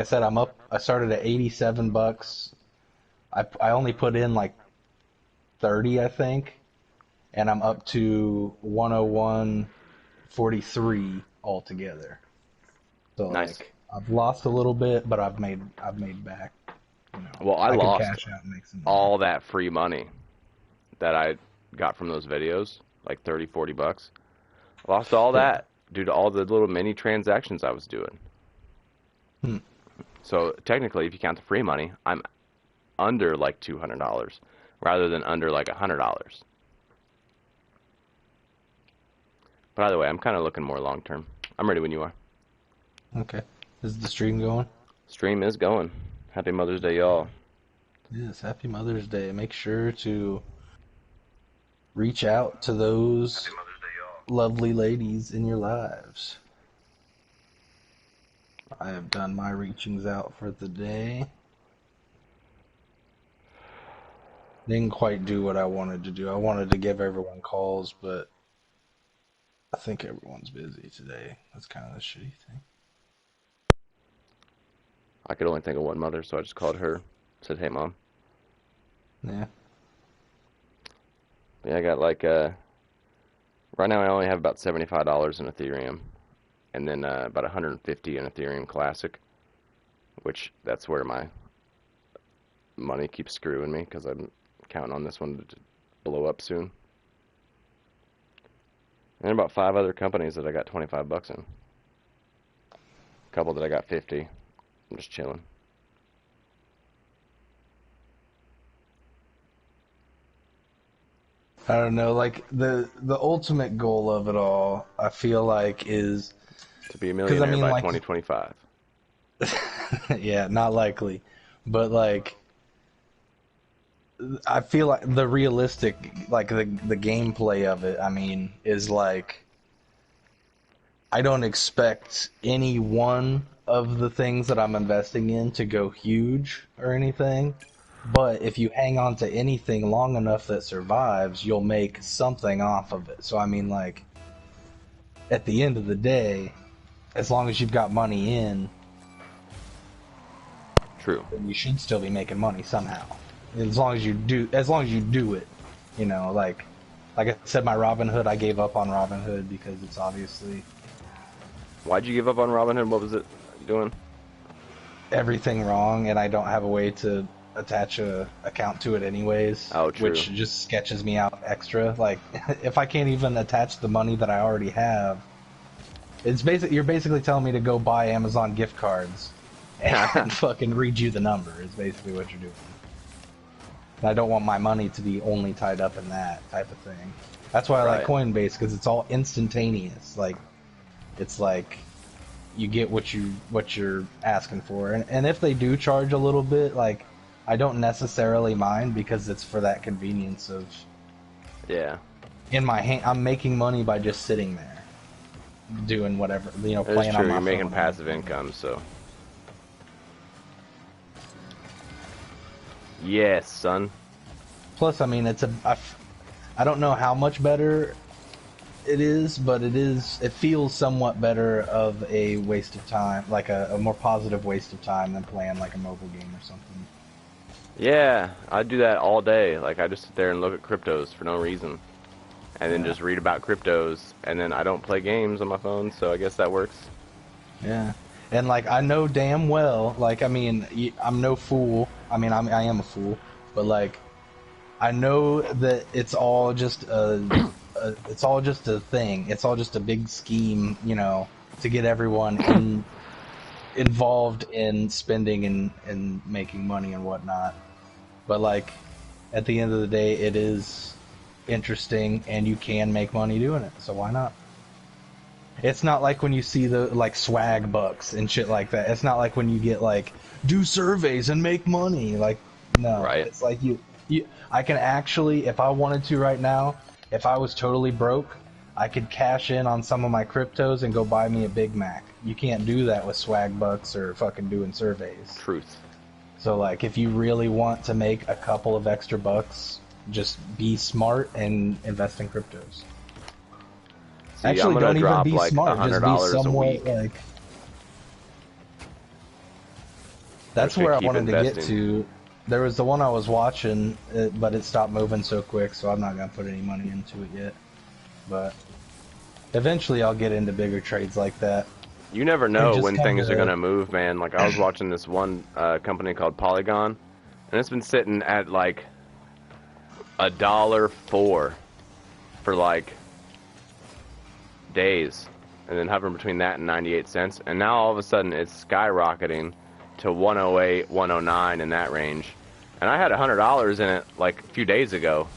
I said, I'm up. I started at 87 bucks. I only put in like 30, I think, and I'm up to 101.43 altogether. So Nice. like I've lost a little bit, but I've made back. You know, Well, I I could lost cash out and make some more. all that free money that I got from those videos, like 30, 40 bucks. Lost all Yeah. that due to all the little mini transactions I was doing. Hmm. So technically, if you count the free money, I'm under like $200 rather than under like $100. But either way, I'm kind of looking more long term. I'm ready when you are. Okay. Is the stream going? Stream is going. Happy Mother's Day, y'all. Yes. Happy Mother's Day. Make sure to reach out to those lovely ladies in your lives. I have done my reachings out for the day. Didn't quite do what I wanted to do. I wanted to give everyone calls, but I think everyone's busy today. That's kind of the shitty thing. I could only think of one mother, so I just called her. Said, "Hey, mom." Yeah. Yeah, I got like right now I only have about $75 in Ethereum, and then about 150 in Ethereum Classic, which that's where my money keeps screwing me because I'm counting on this one to blow up soon. And about five other companies that I got 25 bucks in. A couple that I got 50. I'm just chilling. I don't know, like the ultimate goal of it all, I feel like is To be a because I millionaire mean by like 2025. yeah, not likely. But like I feel like the realistic like the gameplay of it, I mean, is like I don't expect any one of the things that I'm investing in to go huge or anything. But if you hang on to anything long enough that survives, you'll make something off of it. So I mean, like at the end of the day, as long as you've got money in, True. then you should still be making money somehow. As long as you do it, you know, like I said, my Robinhood, I gave up on Robinhood because it's obviously Why'd you give up on Robinhood? What was it doing? everything wrong, and I don't have a way to attach a account to it anyways, Oh, true. which just sketches me out extra. Like if I can't even attach the money that I already have, you're basically telling me to go buy Amazon gift cards and fucking read you the number is basically what you're doing. And I don't want my money to be only tied up in that type of thing. That's why I like Right. Coinbase because it's all instantaneous. Like it's like you get what you're asking for, and if they do charge a little bit, like I don't necessarily mind because it's for that convenience of Yeah. in my hand. I'm making money by just sitting there doing whatever, It is playing on true. You're my making phone and passive everything. income, so. Yes, son. Plus, I mean, I don't know how much better it is, but it feels somewhat better of a waste of time, like a more positive waste of time than playing like a mobile game or something. Yeah, I do that all day. Like, I just sit there and look at cryptos for no reason. And then Yeah, just read about cryptos. And then I don't play games on my phone, so I guess that works. yeah. And like I know damn well, like I mean, I'm no fool. I mean, I am a fool, but like I know that it's all just a thing. It's all just a big scheme, to get everyone involved in spending and making money and whatnot. But like at the end of the day, it is interesting and you can make money doing it. So why not? It's not like when you see the like swag bucks and shit like that. It's not like when you get like do surveys and make money. Like no, Right? it's like you I can actually, if I wanted to right now, if I was totally broke, I could cash in on some of my cryptos and go buy me a Big Mac. You can't do that with swag bucks or fucking doing surveys. Truth. So like if you really want to make a couple of extra bucks, just be smart and invest in cryptos. See, I'm Actually, gonna don't even drop be like a smart. hundred Just be dollars a somewhat week. like I'm That's just gonna where I keep wanted to get investing. to. There was the one I was watching, but it stopped moving so quick, so I'm not gonna put any money into it yet. But eventually, I'll get into bigger trades like that. You never It know just when kind things are of gonna move, man. Like I was watching this one company called Polygon, and it's been sitting at like $1.04 for like days, and then hovering between that and 98 cents. And now all of a sudden it's skyrocketing to 108, 109 in that range. And I had $100 in it like a few days ago,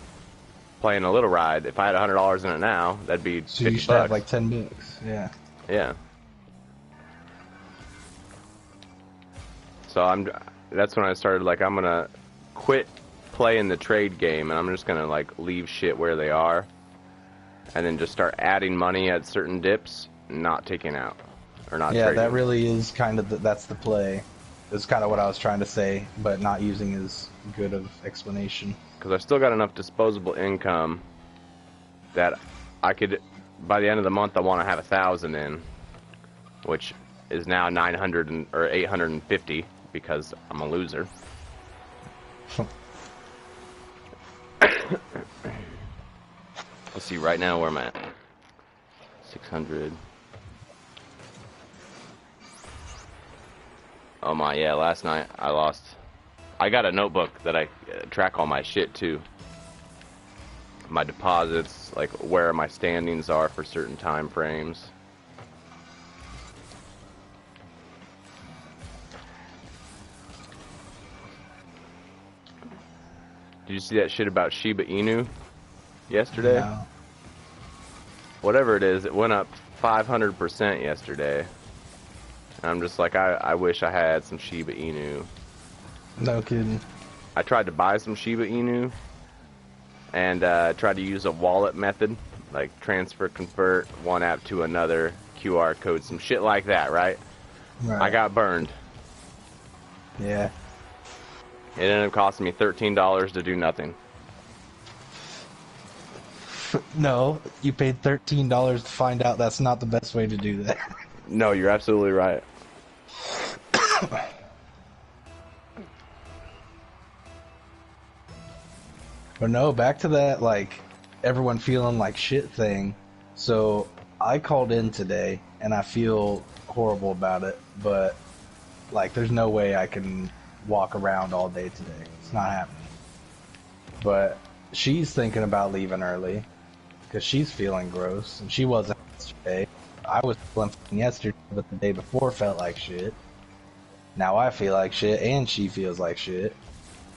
playing a little ride. If I had $100 in it now, that'd be so you 50 should have bucks. like $10. Yeah. Yeah. So that's when I started like I'm gonna quit playing the trade game and I'm just gonna like leave shit where they are and then just start adding money at certain dips, not taking out or not Yeah, that trading. really is kind of that's the play. That's kind of what I was trying to say, but not using as good of explanation. Because I still got enough disposable income that I could, by the end of the month, I want to have 1,000 in, which is now 900 or 850 because I'm a loser. Let's see right now where I'm at. 600. Oh my, yeah, last night I lost. I got a notebook that I track all my shit too. My deposits, like where my standings are for certain time frames. Did you see that shit about Shiba Inu yesterday? No, Whatever it is, it went up 500% yesterday. And I'm just like, I wish I had some Shiba Inu. no kidding. I tried to buy some Shiba Inu and tried to use a wallet method, like transfer, convert one app to another, QR code, some shit like that, right? I Right. got burned. Yeah. It ended up costing me $13 to do nothing. No, you paid $13 to find out that's not the best way to do that. No, you're absolutely right. But no, back to that, like, everyone feeling like shit thing. So, I called in today, and I feel horrible about it, but, like, there's no way I can walk around all day today. It's not happening. But she's thinking about leaving early, because she's feeling gross, and she wasn't yesterday. I was feeling fine yesterday, but the day before felt like shit. Now I feel like shit, and she feels like shit.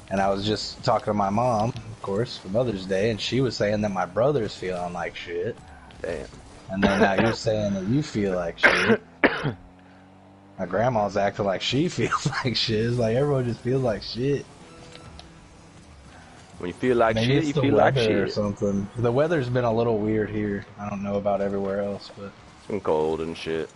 And I was just talking to my mom, of course, for Mother's Day, and she was saying that my brother's feeling like shit. Damn. And then now you're saying that you feel like shit. My grandma's acting like she feels like shit. It's like everyone just feels like shit. When you feel like Maybe shit, it's you the feel like weather or shit. something. The weather's been a little weird here. I don't know about everywhere else, but It's been cold and shit.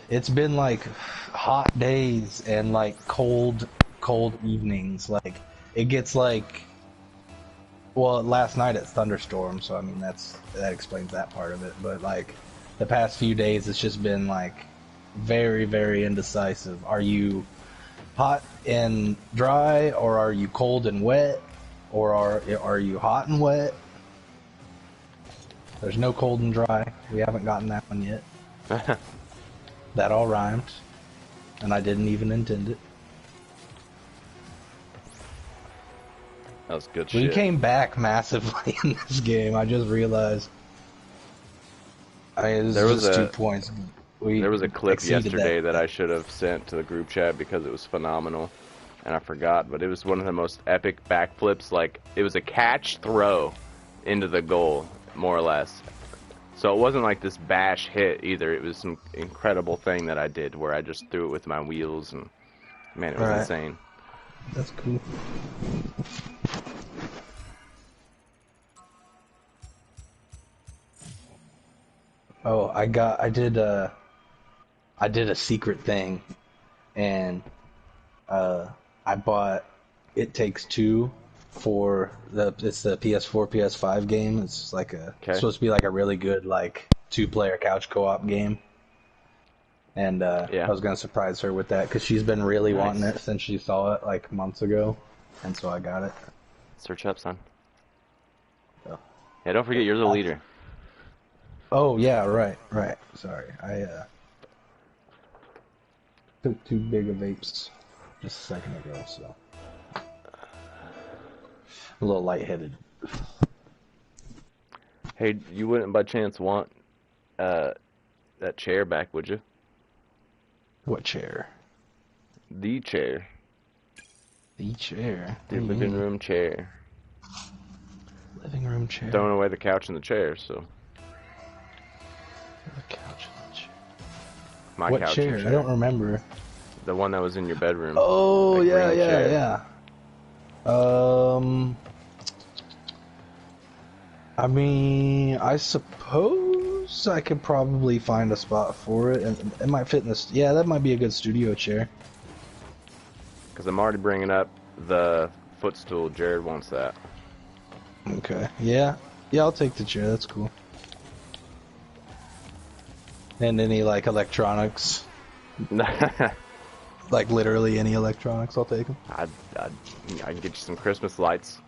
it's been like hot days and like cold, cold evenings. Like it gets like, well, last night it's thunderstorm, so I mean that explains that part of it. But like the past few days, it's just been like very, very indecisive. Are you hot and dry, or are you cold and wet, or are you hot and wet? There's no cold and dry. We haven't gotten that one yet. That That all rhymed, and I didn't even intend it. was good We shit. came back massively in this game. I just realized. I mean, it was There was just a 2 points. We There was a clip exceeded yesterday that I that. should have sent to the group chat because it was phenomenal, and I forgot, but it was one of the most epic backflips. Like, it was a catch throw into the goal, more or less. So it wasn't like this bash hit either. It was some incredible thing that I did where I just threw it with my wheels, and man, it All was right, insane. that's cool. Oh, I did a secret thing, and uh, I bought It Takes Two for it's the PS4 PS5 game. It's like it's Okay. supposed to be like a really good like two-player couch co-op game. and I Yeah. was gonna surprise her with that because she's been really wanting Nice. it since she saw it like months ago, and so I got it. Search up, son. So, Yeah, don't forget you're the I, leader. oh yeah, right, right. Sorry, I took too big of vapes just a second ago, so a little lightheaded. Hey, you wouldn't by chance want uh that chair back, would you? What chair? The chair. The chair. What The do you living mean? room chair. Living room chair. Throwing away the couch and the chair, so The couch and the chair. my What couch and chair? I don't chair. remember. The one that was in your bedroom. Oh That yeah, green yeah, chair. yeah. Um, I mean, I suppose I could probably find a spot for it, and it might fit in this. Yeah, that might be a good studio chair. Because I'm already bringing up the footstool. Jared wants that. Okay. Yeah. Yeah, I'll take the chair. That's cool. And any like electronics, I, like literally any electronics, I'll take them. I, I can get you some Christmas lights.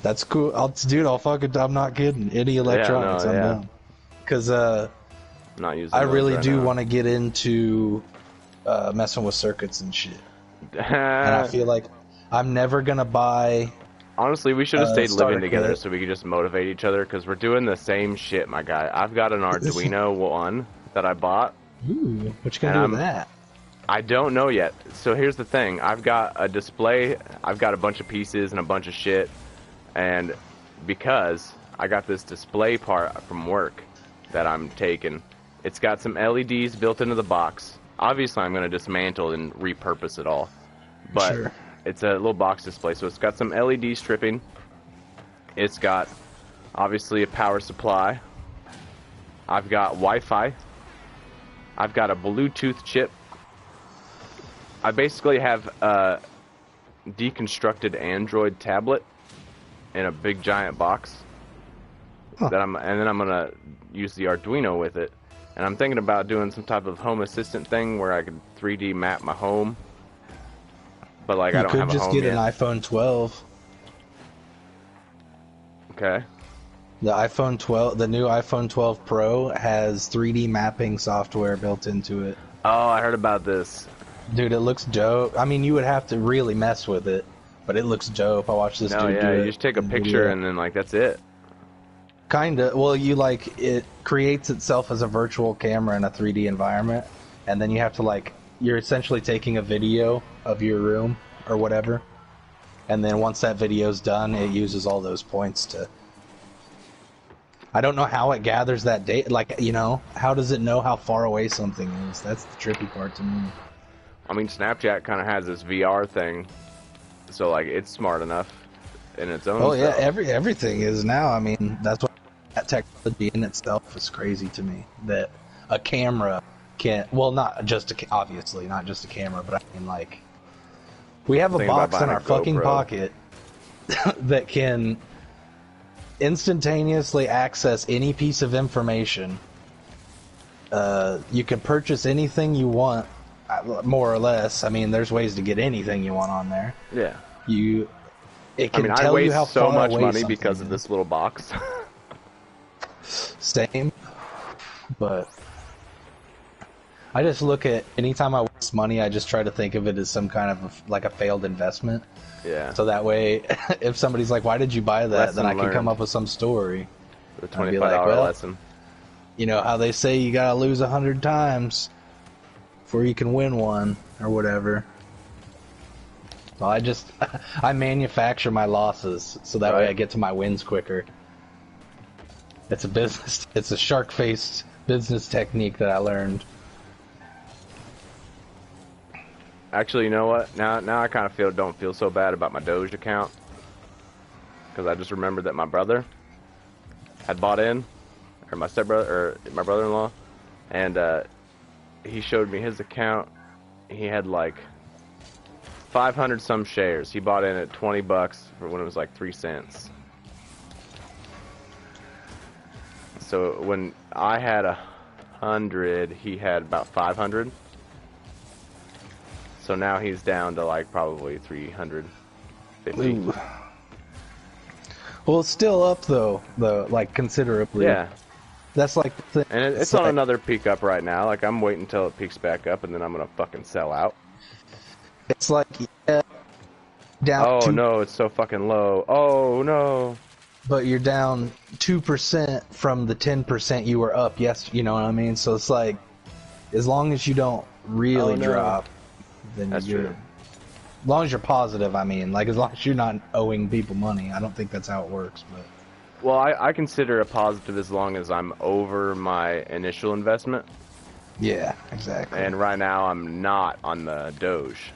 That's cool. Dude, I'll fucking. I'm not kidding. Any Yeah, electronics, no, I'm yeah. down. Cause I'm not I using those really right do now. want to get into messing with circuits and shit. And I feel like I'm never gonna buy Honestly, we should have a stayed living starter together kit. so we could just motivate each other because we're doing the same shit, my guy. I've got an Arduino one that I bought, Ooh, what you gonna and do with that? I don't know yet. So here's the thing. I've got a display, I've got a bunch of pieces and a bunch of shit, and because I got this display part from work that I'm taking, it's got some LEDs built into the box. Obviously, I'm going to dismantle and repurpose it all, but Sure. it's a little box display, so it's got some LED stripping. It's got obviously a power supply. I've got Wi-Fi. I've got a Bluetooth chip. I basically have a deconstructed Android tablet in a big giant box Huh. and then I'm gonna use the Arduino with it. And I'm thinking about doing some type of home assistant thing where I could 3D map my home, but like I You don't could have a just home get an yet. iPhone 12. Okay. The iPhone 12, the new iPhone 12 Pro has 3D mapping software built into it. Oh, I heard about this. Dude, it looks dope. I mean, you would have to really mess with it, but it looks dope. I watched this No, dude yeah, do you it just take a in a picture video. and then like that's it. Kinda. Well, you like it creates itself as a virtual camera in a 3D environment, and then you have to like you're essentially taking a video of your room or whatever, and then once that video's done, it uses all those points to. I don't know how it gathers that data. Like, how does it know how far away something is? That's the trippy part to me. I mean, Snapchat kind of has this VR thing, so like it's smart enough in its own Oh yeah, self. everything is now. I mean, that's what that technology in itself is crazy to me. That a camera can, well, not just obviously not just a camera, but I mean like we have I'm a thinking about box in buying a our fucking GoPro. pocket that can instantaneously access any piece of information. You can purchase anything you want, more or less. I mean, there's ways to get anything you want on there. Yeah. You, it I mean, can I tell you waste how so far much away money something because of is. this little box. Same, but I just look at anytime I waste money, I just try to think of it as some kind of like a failed investment. Yeah. So that way, if somebody's like, "Why did you buy that?" then Lesson I can come learned. up with some story. The I'd be $25 like, "Well, lesson. you know how they say you gotta lose 100 times before you can win one or whatever." So I manufacture my losses so that way I Right. get to my wins quicker. It's a shark-faced business technique that I learned. Actually, you know what? Now I kind of don't feel so bad about my Doge account because I just remembered that my brother had bought in, or my stepbrother, or my brother-in-law, and he showed me his account. He had like 500 some shares. He bought in at $20 for when it was like 3 cents. So when I had 100, he had about 500. So now he's down to like probably 350. Ooh. Well, it's still up though, like considerably. Yeah, That's like the thing. and It's it's on like another peak up right now. Like I'm waiting until it peaks back up, and then I'm gonna fucking sell out. it's like yeah, down Oh two, no, it's so fucking low. Oh no. but you're down 2% from the 10% you were up. Yes, you know what I mean. So it's like as long as you don't Oh really no. drop, then That's you're true. good. As long as you're positive, I mean, like as long as you're not owing people money. I don't think that's how it works, but Well, I consider a positive as long as I'm over my initial investment. yeah, exactly. And right now I'm not on the Doge.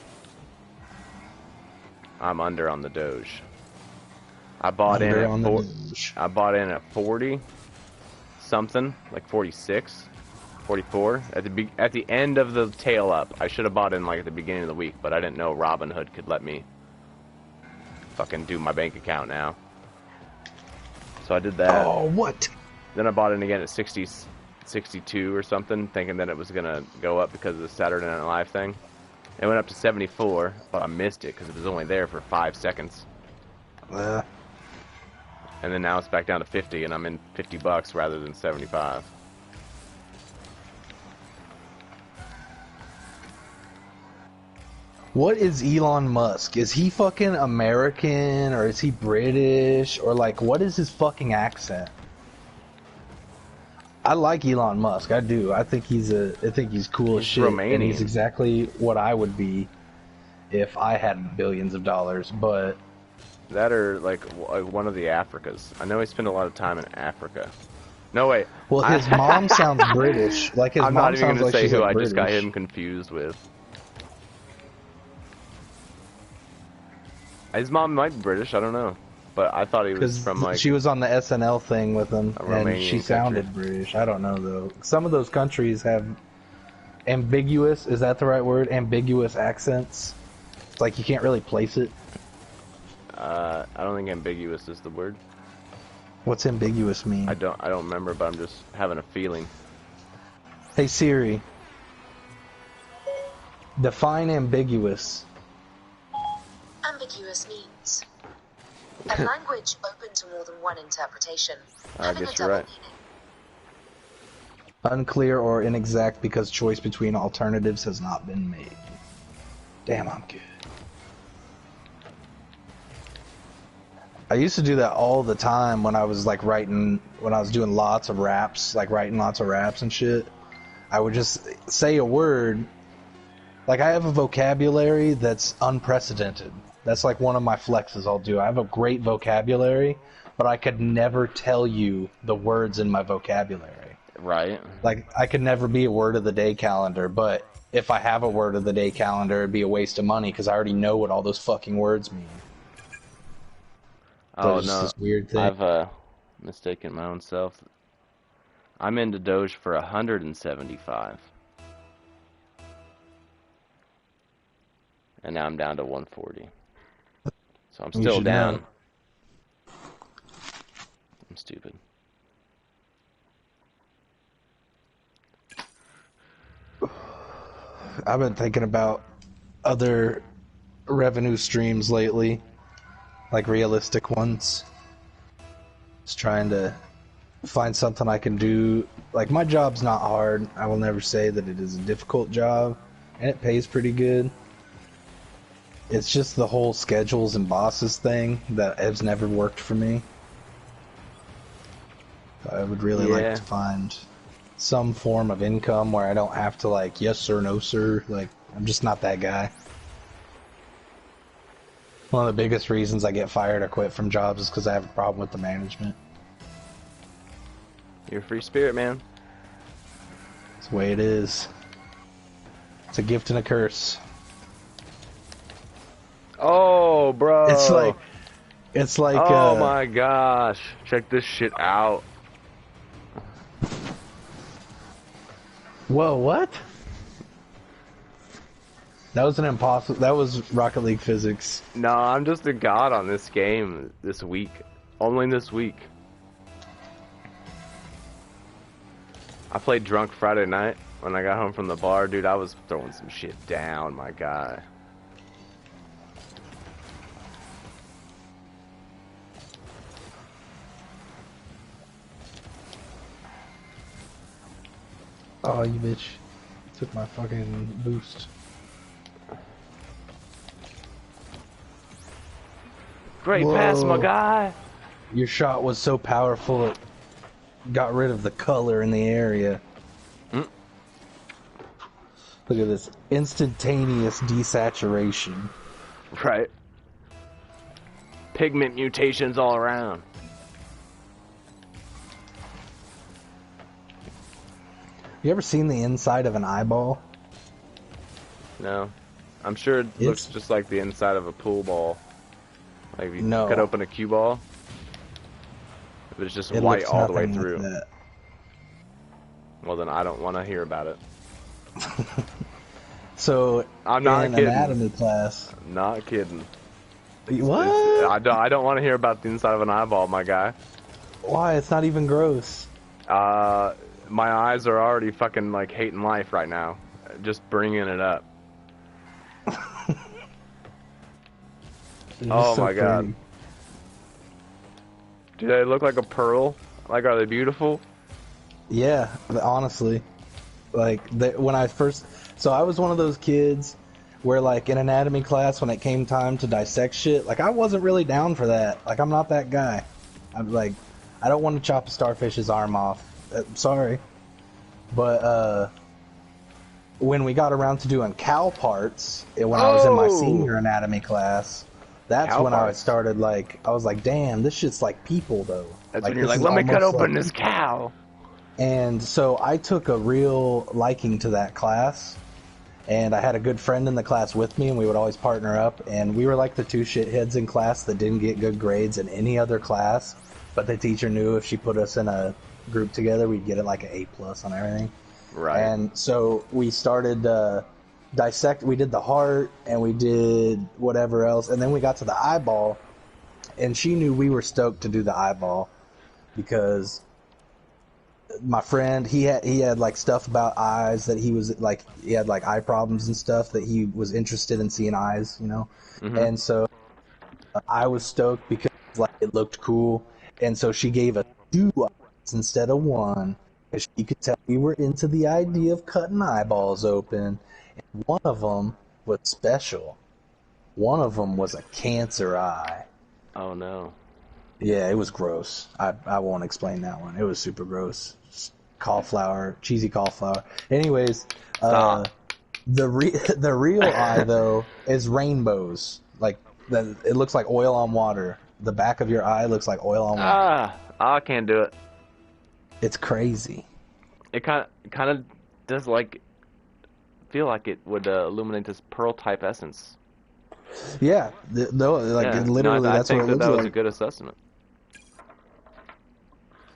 I'm under on the Doge. I bought in Under at on the four. Doge. I bought in at 40 something, like 46, 44 at the end of the tail up. I should have bought in like at the beginning of the week, but I didn't know Robinhood could let me fucking do my bank account now. So I did that. Oh, what? Then I bought in again at 60, 62 or something, thinking that it was gonna go up because of the Saturday Night Live thing. It went up to 74, but I missed it because it was only there for 5 seconds. Uh, And then now it's back down to 50, and I'm in $50 rather than 75. what is Elon Musk? Is he fucking American or is he British or like what is his fucking accent? I like Elon Musk. I do. I think he's cool as He's shit, and he's Romanian. exactly what I would be if I had billions of dollars. But That or like one of the Africas. I know he spent a lot of time in Africa. No, wait. well, his mom sounds British. Like his I'm not mom even sounds gonna like say she's who like I just got British. him confused with. His mom might be British, I don't know. But I thought he was Because from like she was on the SNL thing with him, a and she Romanian country. sounded British. I don't know though. Some of those countries have ambiguous. Is that the right word? Ambiguous accents. It's like you can't really place it. I don't think ambiguous is the word. What's ambiguous mean? I don't remember, but I'm just having a feeling. Hey Siri, define ambiguous. Ambiguous means a language open to more than one interpretation, I having a guess you're double right. meaning. Unclear or inexact because choice between alternatives has not been made. Damn, I'm good. I used to do that all the time when I was like when I was doing lots of raps, like writing lots of raps and shit. I would just say a word. Like I have a vocabulary that's unprecedented. That's like one of my flexes I'll do. I have a great vocabulary, but I could never tell you the words in my vocabulary. Right. Like, I could never be a word of the day calendar, but if I have a word of the day calendar, it'd be a waste of money because I already know what all those fucking words mean. So Oh it's just no. this weird thing. I've mistaken my own self. I'm into Doge for 175. And now I'm down to 140. So I'm You still should down. know. I'm stupid. I've been thinking about other revenue streams lately, like realistic ones. Just trying to find something I can do. Like, my job's not hard. I will never say that it is a difficult job, and it pays pretty good. It's just the whole schedules and bosses thing that has never worked for me. I would really like Yeah. to find some form of income where I don't have to like, yes sir, no sir. Like, I'm just not that guy. One of the biggest reasons I get fired or quit from jobs is because I have a problem with the management. You're a free spirit, man. It's the way it is. It's a gift and a curse. Oh, bro. It's like, oh my gosh. Check this shit out. whoa, what? That was an impossible, that was Rocket League physics. No, I'm just a god on this game this week. Only this week. I played drunk Friday night when I got home from the bar, dude. I was throwing some shit down, my guy. Oh, you bitch. Took my fucking boost. Great Whoa. pass, my guy. Your shot was so powerful it got rid of the color in the area. Mm. Look at this. Instantaneous desaturation. Right. Pigment mutations all around. You ever seen the inside of an eyeball? No. I'm sure it looks just like the inside of a pool ball. Like if you cut open a cue ball. If it's just white all the way through. Like that. Well, then I don't want to hear about it. So, I'm not in kidding. anatomy class. Not kidding. What? I don't want to hear about the inside of an eyeball, my guy. Why? It's not even gross. My eyes are already fucking like hating life right now. Just bringing it up. Oh so my god. pretty. Do they look like a pearl? Like, are they beautiful? Yeah, honestly. Like, when I first... So I was one of those kids where, like, in anatomy class, when it came time to dissect shit, like, I wasn't really down for that. Like, I'm not that guy. I'm like, I don't want to chop a starfish's arm off. Sorry. But, when we got around to doing cow parts, when I was in my senior anatomy class, that's Cow when parts. I started, like, I was like, damn, this shit's like people, though. That's like, when you're this like, is let me cut almost open like this cow. And so I took a real liking to that class, and I had a good friend in the class with me, and we would always partner up, and we were like the two shitheads in class that didn't get good grades in any other class, but the teacher knew if she put us in a group together, we'd get it like an A+ on everything. Right. And so we started we did the heart, and we did whatever else, and then we got to the eyeball, and she knew we were stoked to do the eyeball, because my friend, he had like stuff about eyes that he was like, he had like eye problems and stuff that he was interested in seeing eyes, you know? Mm-hmm. And so I was stoked because like it looked cool. And so she gave us 2 eyes instead of 1. Because she could tell we were into the idea of cutting eyeballs open. And one of them was special. One of them was a cancer eye. Oh no. Yeah, it was gross. I won't explain that one. It was super gross. Cauliflower, cheesy cauliflower. Anyways, the real eye though is rainbows. Like it looks like oil on water. The back of your eye looks like oil on water. I can't do it. It's crazy. It kind of does like feel like it would illuminate this pearl type essence. Yeah, literally no, that's what it looks that was like. a good assessment.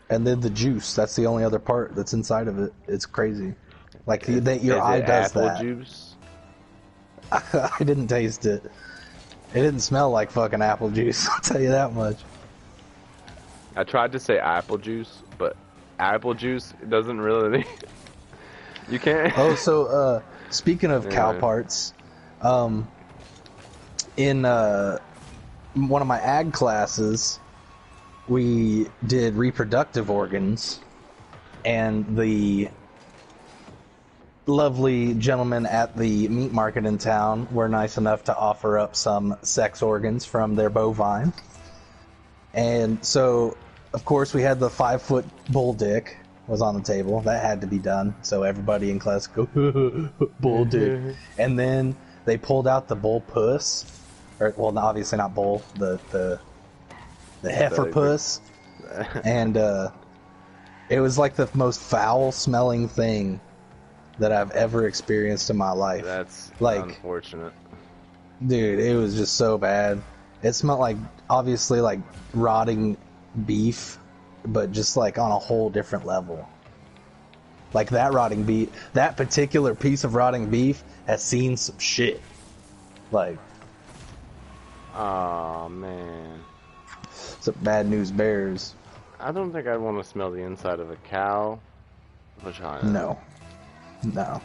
And then the juice, that's the only other part that's inside of it. It's crazy. Like your eye does apple that. Juice? I didn't taste it. It didn't smell like fucking apple juice, I'll tell you that much. I tried to say apple juice, but apple juice doesn't really... You can't... Oh, so, speaking of cow parts, in one of my ag classes, we did reproductive organs, and the lovely gentlemen at the meat market in town were nice enough to offer up some sex organs from their bovine. And so, of course, we had the 5-foot bull dick was on the table. That had to be done. So everybody in class go, bull dick. And then they pulled out the bull puss. Or, well, obviously not bull, the heifer puss. And it was like the most foul-smelling thing that I've ever experienced in my life. That's like, unfortunate. Dude, it was just so bad. It smelled like, obviously, like rotting beef, but just like on a whole different level. Like that particular piece of rotting beef has seen some shit. Like, oh man, some bad news bears. I don't think I'd want to smell the inside of a cow. vagina. No. No.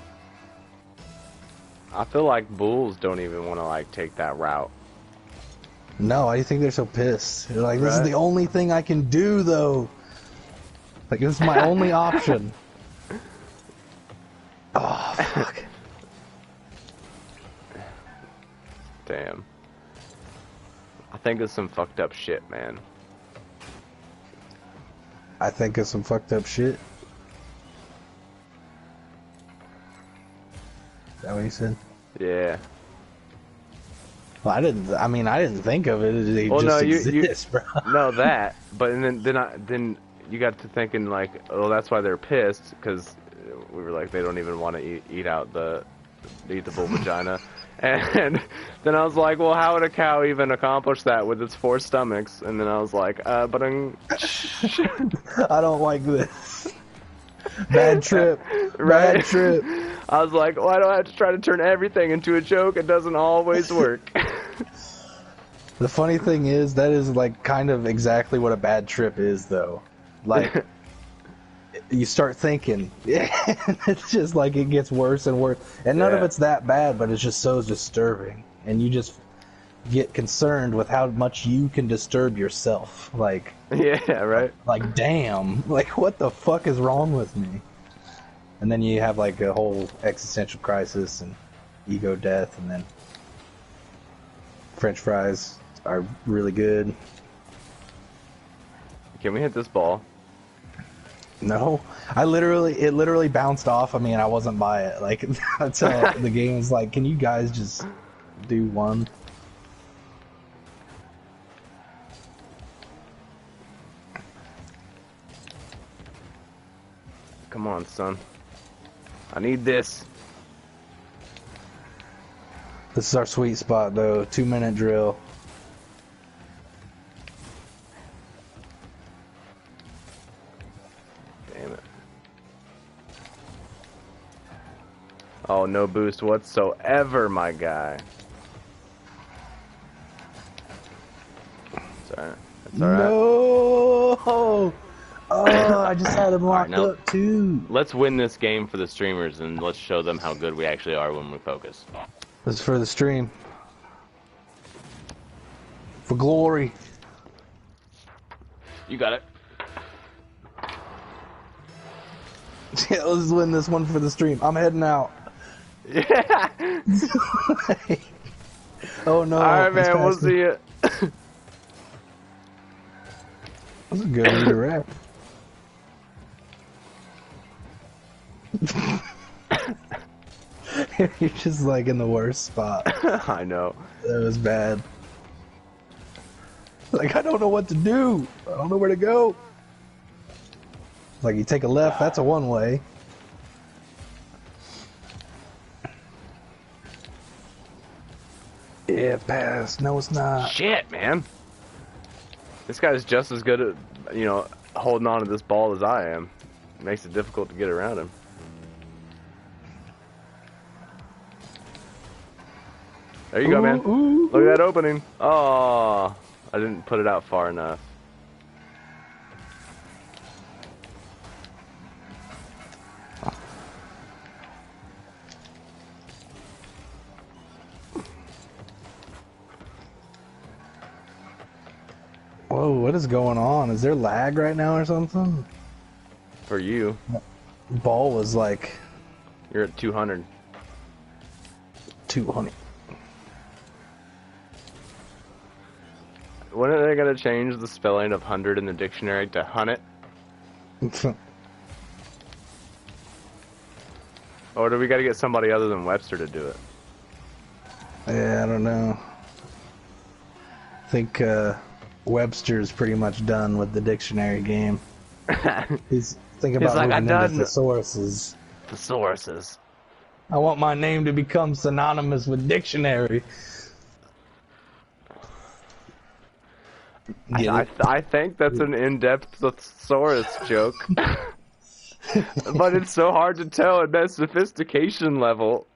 I feel like bulls don't even want to like take that route. No, I think they're so pissed. They're like, this is Right? the only thing I can do, though. Like, this is my only option. Oh, fuck. Damn. I think it's some fucked up shit, man. I think it's some fucked up shit. Is that what you said? Yeah. Well, I didn't think of it. It Well, no, just you exists, bro. know that, but and then you got to thinking like, oh, that's why they're pissed because we were like they don't even want to eat out the bull vagina, and then I was like, well, how would a cow even accomplish that with its 4 stomachs? And then I was like, but I don't like this. Bad trip. right? Bad trip. I was like, why do I have to try to turn everything into a joke? It doesn't always work. The funny thing is, that is like kind of exactly what a bad trip is, though. Like, you start thinking, it's just like it gets worse and worse. And none of Yeah. it's that bad, but it's just so disturbing. And you just get concerned with how much you can disturb yourself. Like, Yeah, right. damn, like what the fuck is wrong with me? And then you have like a whole existential crisis and ego death, and then French fries are really good. Can we hit this ball? No, it literally bounced off of me, and I wasn't by it. Like, that's how the game was like, can you guys just do one? Come on, son. I need this. This is our sweet spot, though. 2-minute drill. Damn it. Oh, no boost whatsoever, my guy. It's alright. It's alright. No! Oh, I just had him locked now- up, too. Let's win this game for the streamers and let's show them how good we actually are when we focus. This is for the stream. For glory. You got it. Yeah, let's win this one for the stream. I'm heading out. Yeah. Oh, no. Alright, it's man. We'll past me. see you. That's a good redirect. You're just like in the worst spot. I know. That was bad. Like, I don't know what to do. I don't know where to go. Like, you take a left, that's a one-way. Yeah, pass. No, it's not. Shit, man. This guy's just as good at, holding on to this ball as I am. It makes it difficult to get around him. There you go, man. Ooh, Look at that opening. Oh, I didn't put it out far enough. Whoa, what is going on? Is there lag right now or something? For you, Ball was like you're at 200. 200. When are they gonna change the spelling of 100 in the dictionary to hunnet? Or do we gotta get somebody other than Webster to do it? Yeah, I don't know. I think Webster's pretty much done with the dictionary game. He's thinking He's about like, moving "I'm into done." thesauruses. Thesauruses. I want my name to become synonymous with dictionary. Get it? I think that's an in-depth thesaurus joke. But it's so hard to tell at that sophistication level.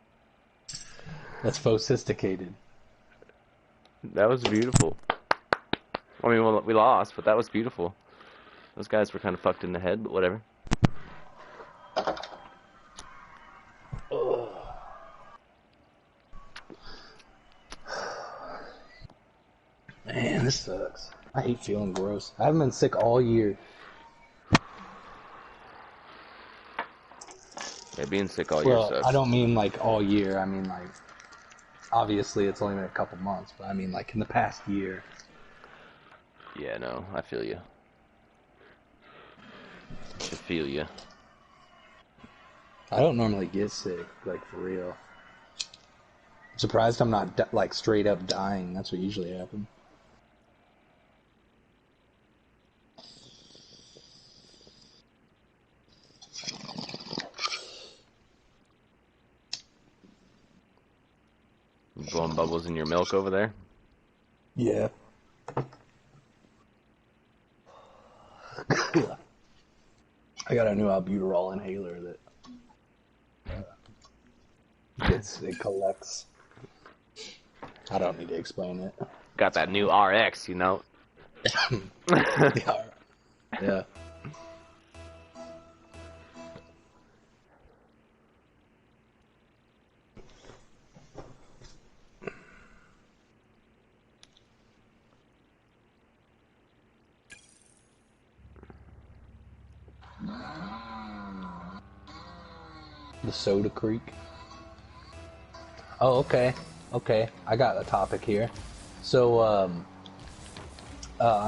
That's sophisticated. That was beautiful. I mean, well, we lost, but that was beautiful. Those guys were kind of fucked in the head, but whatever. Ugh. Man, this sucks. I hate feeling gross. I haven't been sick all year. Yeah, being sick all year Well, sucks. I don't mean like all year. I mean like, obviously it's only been a couple months, but I mean like in the past year. Yeah, no, I feel you. I feel you. I don't normally get sick, like for real. I'm surprised I'm not like straight up dying. That's what usually happens. You blowing bubbles in your milk over there? Yeah. I got a new albuterol inhaler that it collects. I don't need to explain it. Got that new RX, you know? Yeah. Yeah. The Soda Creek. Oh, okay. Okay. I got a topic here. So, on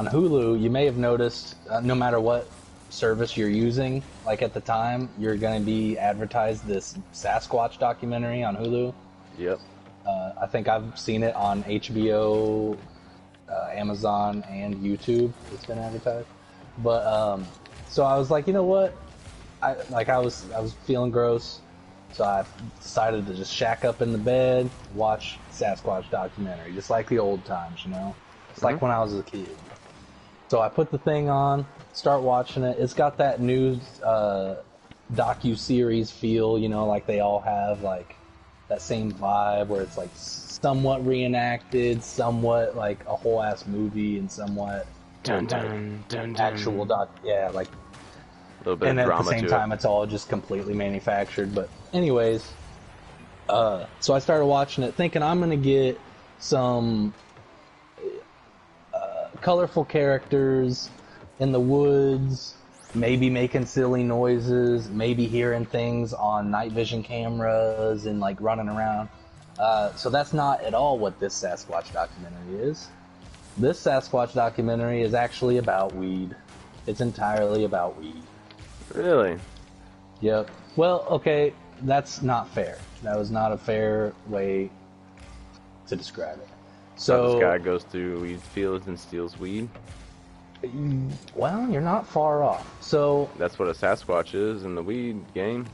Hulu, you may have noticed, no matter what service you're using, like at the time, you're going to be advertised this Sasquatch documentary on Hulu. Yep. I think I've seen it on HBO, Amazon, and YouTube. It's been advertised. But so I was like, you know what? I was feeling gross, so I decided to just shack up in the bed, watch Sasquatch documentary, just like the old times, you know. It's like when I was a kid. So I put the thing on, start watching it. It's got that new docu-series feel, you know, like they all have, like that same vibe where it's like somewhat reenacted, somewhat like a whole ass movie, and somewhat Dun, dun, dun, dun. actual doc. Yeah, like. A little bit And of at the drama same to time, it. it's all just completely manufactured. But anyways, so I started watching it, thinking I'm gonna get some colorful characters in the woods, maybe making silly noises, maybe hearing things on night vision cameras and like running around. So that's not at all what this Sasquatch documentary is. This Sasquatch documentary is actually about weed. It's entirely about weed. Really? Yep. Well, okay, that's not fair. That was not a fair way to describe it. So this guy So, goes through weed fields and steals weed. well, you're not far off. So, That's what a Sasquatch is in the weed game.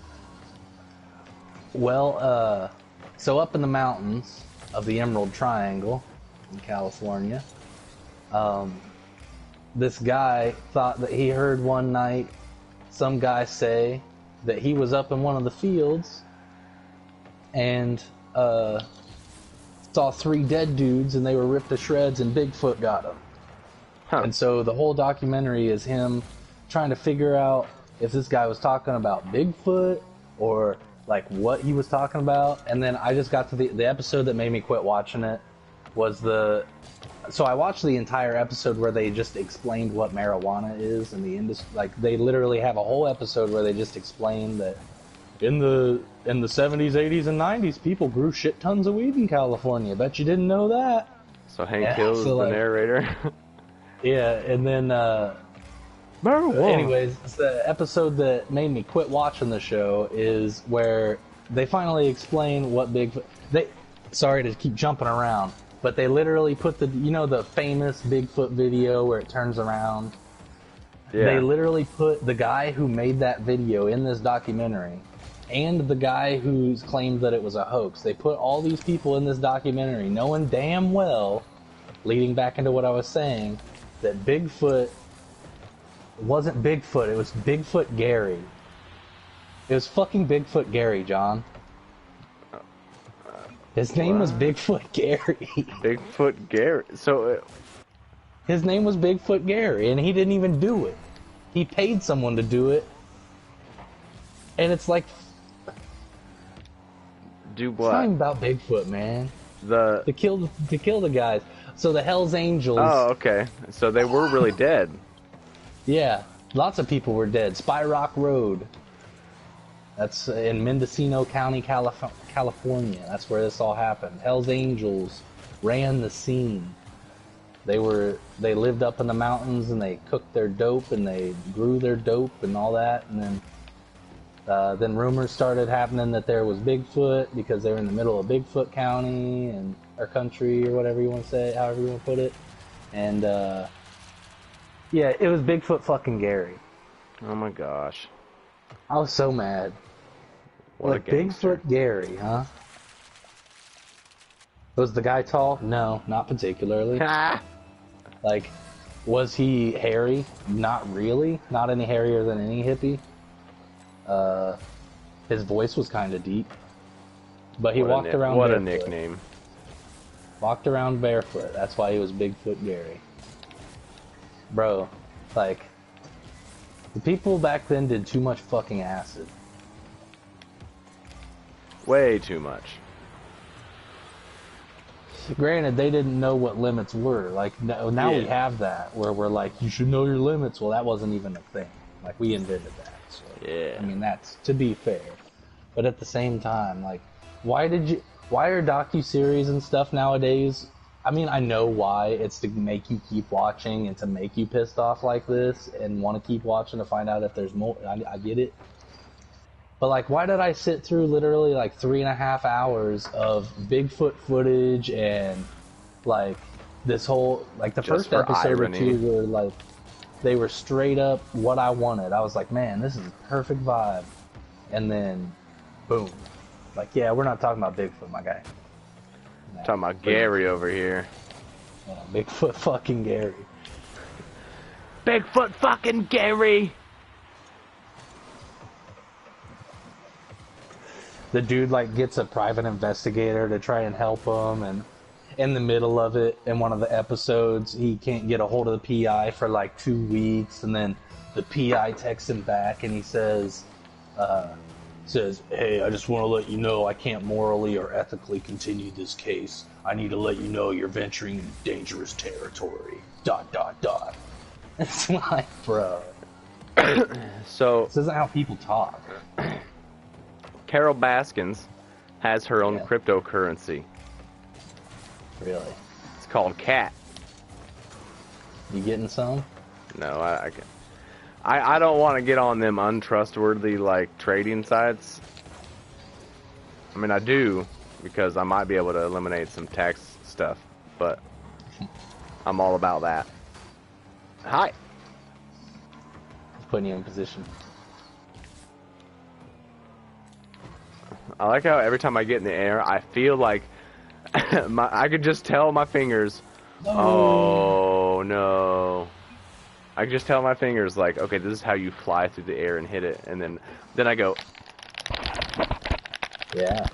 well, so up in the mountains of the Emerald Triangle in California, this guy thought that he heard one night some guy say that he was up in one of the fields and saw 3 dead dudes and they were ripped to shreds and Bigfoot got them. Huh. And so the whole documentary is him trying to figure out if this guy was talking about Bigfoot or like what he was talking about. And then I just got to the episode that made me quit watching it was so I watched the entire episode where they just explained what marijuana is in the industry. Like they literally have a whole episode where they just explain that in the 70s, 80s, and 90s, people grew shit tons of weed in California. Bet you didn't know that. So Hank Yeah, Hill is so, the like- narrator. Yeah, and then anyways, the episode that made me quit watching the show is where they finally explain what Bigfoot. Sorry to keep jumping around, but they literally put the famous Bigfoot video where it turns around. Yeah. They literally put the guy who made that video in this documentary and the guy who claimed that it was a hoax. They put all these people in this documentary knowing damn well, leading back into what I was saying, that Bigfoot wasn't Bigfoot, it was Bigfoot Gary. It was fucking Bigfoot Gary, John. His name was Bigfoot Gary. Bigfoot Gary. So, His name was Bigfoot Gary, and he didn't even do it. He paid someone to do it. And it's like, Do it's not what? even about Bigfoot, man. The To kill the guys. So the Hell's Angels, Oh, okay. So they were really dead. yeah, lots of people were dead. Spy Rock Road. That's in Mendocino County, California. That's where this all happened. Hell's Angels ran the scene. They lived up in the mountains and they cooked their dope and they grew their dope and all that. And then rumors started happening that there was Bigfoot because they were in the middle of Bigfoot County and or country or whatever you want to say, however you want to put it. And yeah, it was Bigfoot fucking Gary. Oh my gosh. I was so mad. What Like a gangster. Bigfoot Gary, huh? Was the guy tall? No, not particularly. Like, was he hairy? Not really. Not any hairier than any hippie. His voice was kind of deep. But he walked around What a barefoot. nickname. Walked around barefoot. That's why he was Bigfoot Gary. Bro, like, the people back then did too much fucking acid. Way too much. Granted, they didn't know what limits were. Like, now we have that, where we're like, you should know your limits. Well, that wasn't even a thing. Like, we invented that. So, Yeah. I mean, that's, to be fair. But at the same time, like, why are docu-series and stuff nowadays? I mean, I know why. It's to make you keep watching and to make you pissed off like this and want to keep watching to find out if there's more. I get it. But, like, why did I sit through literally, like, 3.5 hours of Bigfoot footage and, like, this whole, like, the Just first for episode irony. or two were, like, they were straight up what I wanted. I was like, man, this is a perfect vibe. And then, boom. Like, yeah, we're not talking about Bigfoot, my guy. No, Talking about Gary over here. yeah, Bigfoot fucking Gary. Bigfoot fucking Gary! The dude, like, gets a private investigator to try and help him, and in the middle of it, in one of the episodes, he can't get a hold of the PI for, like, 2 weeks, and then the PI texts him back, and he says, hey, I just want to let you know I can't morally or ethically continue this case. I need to let you know you're venturing into dangerous territory. ... It's like, bro, So, this isn't how people talk. Carol Baskins has her own Yeah. cryptocurrency. Really. It's called Cat. You getting some? No, I don't want to get on them untrustworthy, like, trading sites. I mean, I do, because I might be able to eliminate some tax stuff, but I'm all about that. Hi. It's putting you in position. I like how every time I get in the air, I feel like I could just tell my fingers, oh no. I can just tell my fingers, like, okay, this is how you fly through the air and hit it, and then I go, Yeah.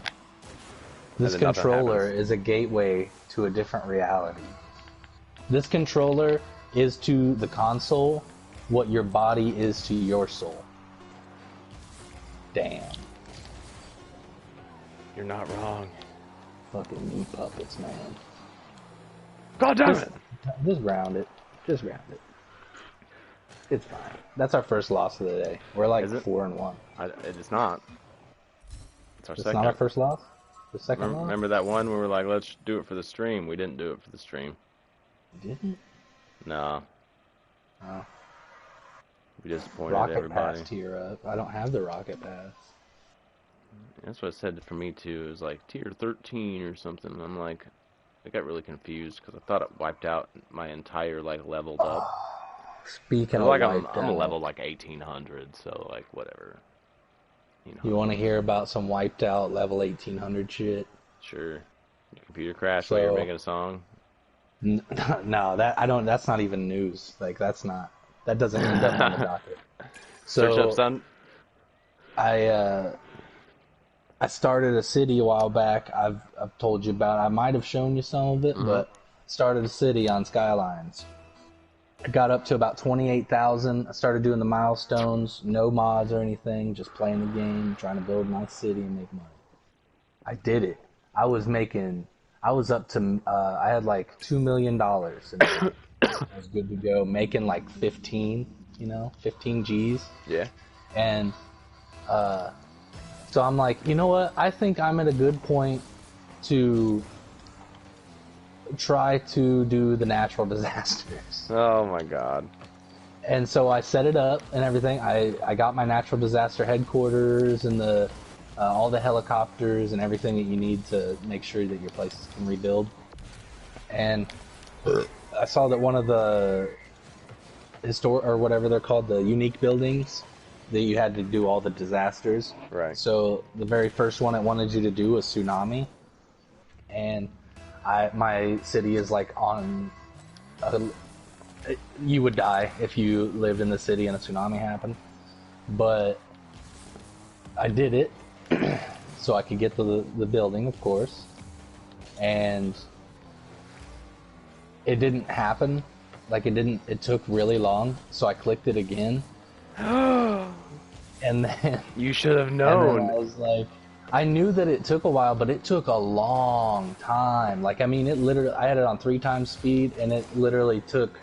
This then nothing controller happens. is a gateway to a different reality. This controller is to the console what your body is to your soul. Damn. you're not wrong. Fucking meat puppets, man. God damn it! Just round it. Just round it. It's fine. That's our first loss of the day. We're like Is it? 4-1. It is not. It's our It's second. not our first loss? The second loss? Remember that one where we were like, let's do it for the stream? We didn't do it for the stream. You didn't? No. Oh. We disappointed Rocket everybody. Pass tier up. I don't have the Rocket Pass. That's what it said for me too. It was like tier 13 or something. And I'm like, I got really confused because I thought it wiped out my entire like leveled up. Speaking of Like wiped I'm out, level like 1800, so like whatever. You know. you want to hear about some wiped out level 1800 shit? Sure. Your computer crashed while you're So- making a song. No, that I don't. That's not even news. Like that's not. That doesn't end up on the docket. Search So up, son. I started a city a while back. I've told you about. I might have shown you some of it, but started a city on Skylines. I got up to about 28,000. I started doing the milestones, no mods or anything, just playing the game, trying to build my city and make money. I did it. I was making. I was up to. I had like $2 million in the bank. I was good to go, making like 15. 15 G's. Yeah. And so I'm like, you know what? I think I'm at a good point to try to do the natural disasters. Oh my god. And so I set it up and everything. I got my natural disaster headquarters and the all the helicopters and everything that you need to make sure that your places can rebuild. And I saw that one of the or whatever they're called, the unique buildings that you had to do all the disasters. Right. So the very first one it wanted you to do was tsunami, and my city is like on. You would die if you lived in the city and a tsunami happened, but I did it so I could get the building, of course, and it didn't happen. Like it took really long, so I clicked it again. And then You should have and then known. I was like, I knew that it took a while, but it took a long time. Like, I mean, I had it on 3 times speed, and it literally took,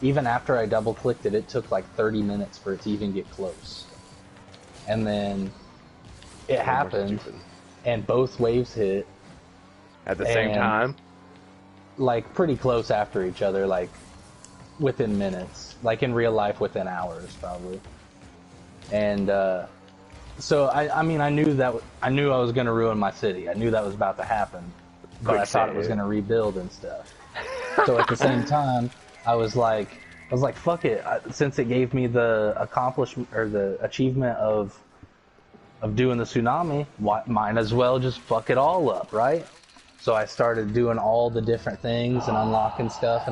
even after I double clicked it, it took like 30 minutes for it to even get close. And then it happened, and both waves hit. At the same time? Like, pretty close after each other, like, within minutes. Like, in real life, within hours, probably. And, so, I mean, I knew I was going to ruin my city. I knew that was about to happen. But I thought it was going to rebuild and stuff. So, at the same time, I was like, fuck it. Since it gave me the accomplishment, or the achievement of doing the tsunami, might as well just fuck it all up, right? So I started doing all the different things and unlocking stuff,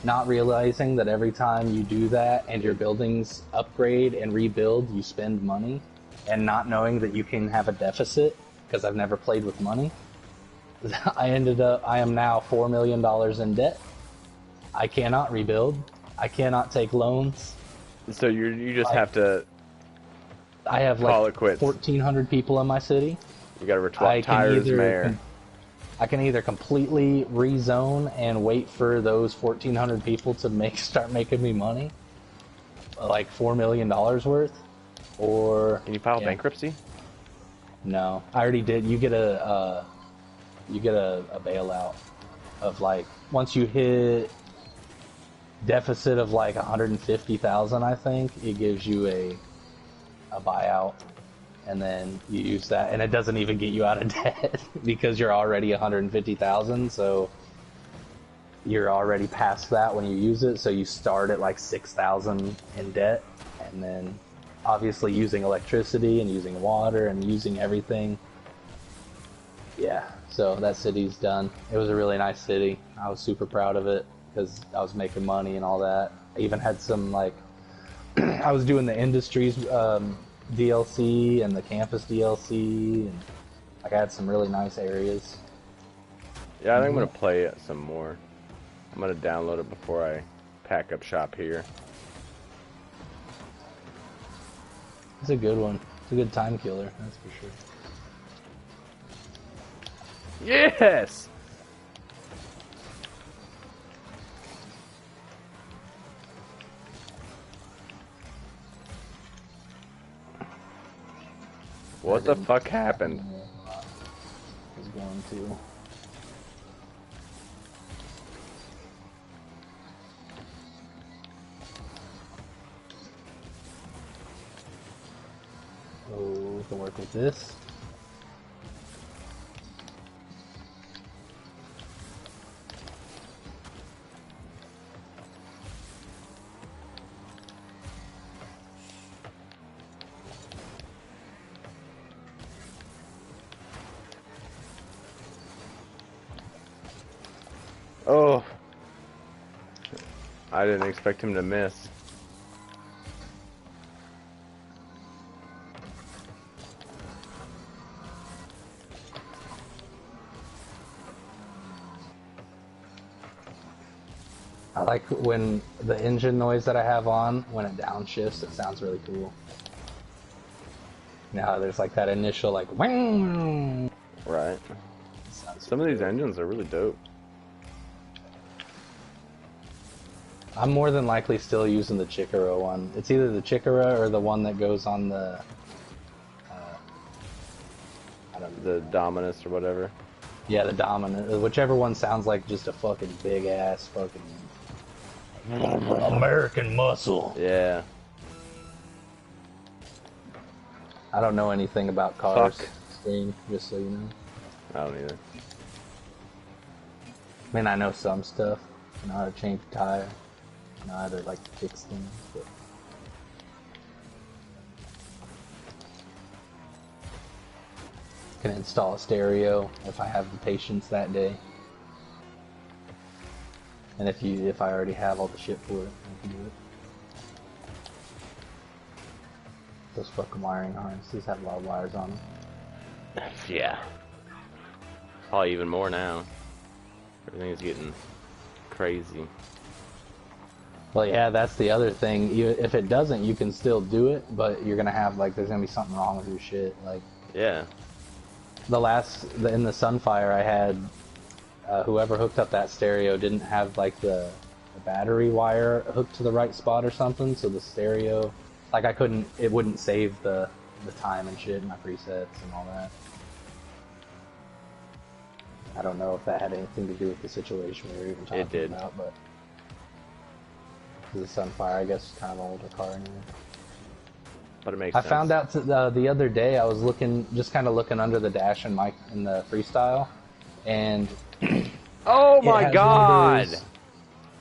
not realizing that every time you do that and your buildings upgrade and rebuild, you spend money, and not knowing that you can have a deficit, because I've never played with money. I am now $4 million in debt. I cannot rebuild. I cannot take loans. So you just have to I have call like it quits. 1,400 people in my city. You gotta retire as mayor. I can either completely rezone and wait for those 1,400 people to start making me money, like $4 million worth, or Can you file bankruptcy? No, I already did. You get a bailout of like, once you hit deficit of like 150,000, I think it gives you a buyout. And then you use that, and it doesn't even get you out of debt because you're already 150,000. So you're already past that when you use it. So you start at like 6,000 in debt, and then obviously using electricity and using water and using everything. Yeah. So that city's done. It was a really nice city. I was super proud of it because I was making money and all that. I even had some like, I was doing the industries. DLC and the campus DLC, and like I had some really nice areas. Yeah, I think I'm gonna play it some more. I'm gonna download it before I pack up shop here. It's a good one. It's a good time killer, that's for sure. Yes! What the fuck happened? I was going to. Oh, we can work with this. Oh. I didn't expect him to miss. I like when the engine noise that I have on, when it downshifts, it sounds really cool. Now there's like that initial like wing. Right. Some of these engines are really dope. I'm more than likely still using the Chikara one. It's either the Chikara or the one that goes on the I don't know. The Dominus or whatever. Yeah, the Dominant. Whichever one sounds like just a fucking big ass fucking American muscle. Yeah. I don't know anything about cars. Fuck. Just so you know. I don't either. I mean, I know some stuff. I know how to change a tire. I know how to like fix things, but can install a stereo if I have the patience that day. And if I already have all the shit for it, I can do it. Those fucking wiring harnesses have a lot of wires on them. Yeah. Probably even more now. Everything's getting crazy. Well, yeah, that's the other thing. If it doesn't, you can still do it, but you're gonna have like there's gonna be something wrong with your shit. Like Yeah. in the Sunfire I had, whoever hooked up that stereo didn't have like the battery wire hooked to the right spot or something, so the stereo, like it wouldn't save the time and shit, my presets and all that. I don't know if that had anything to do with the situation we were even talking about, but the Sunfire, I guess, is kind of an older car anyway. But it makes I sense. found out the other day, I was just kind of looking under the dash in the Freestyle, and oh my god!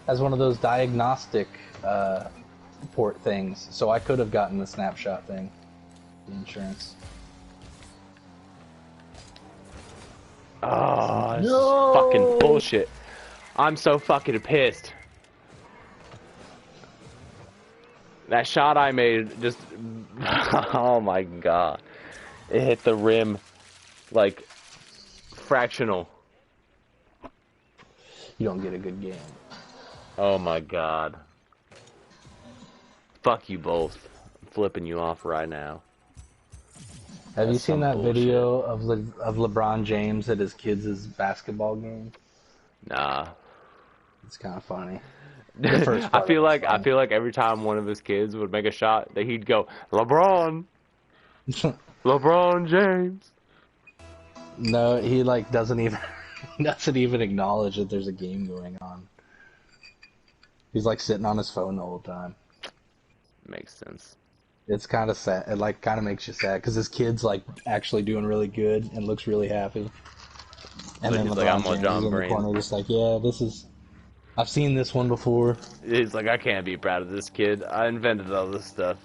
Has one of those diagnostic port things, so I could have gotten the snapshot thing, the insurance. Oh, this is fucking bullshit. I'm so fucking pissed. That shot I made just... oh my god. It hit the rim like fractional. You don't get a good game. Oh my god. Fuck you both. I'm flipping you off right now. Have you That's seen some that bullshit. video of LeBron James at his kids' basketball game? Nah. It's kind of funny. I feel like every time one of his kids would make a shot, that he'd go, LeBron, LeBron James. No, he like doesn't even acknowledge that there's a game going on. He's like sitting on his phone the whole time. Makes sense. It's kind of sad. It like kind of makes you sad because his kid's like actually doing really good and looks really happy. And then he's LeBron like, I'm James John is in the Brain. corner, just like, yeah, I've seen this one before. He's like, I can't be proud of this kid. I invented all this stuff.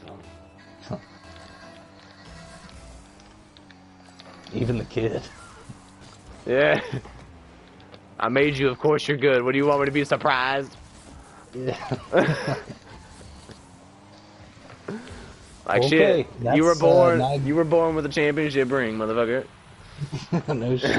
Even the kid. Yeah. I made you, of course you're good. What do you want me to be surprised? Yeah. Like Okay, shit. You were born that's, you were born with a championship ring, motherfucker. No shit.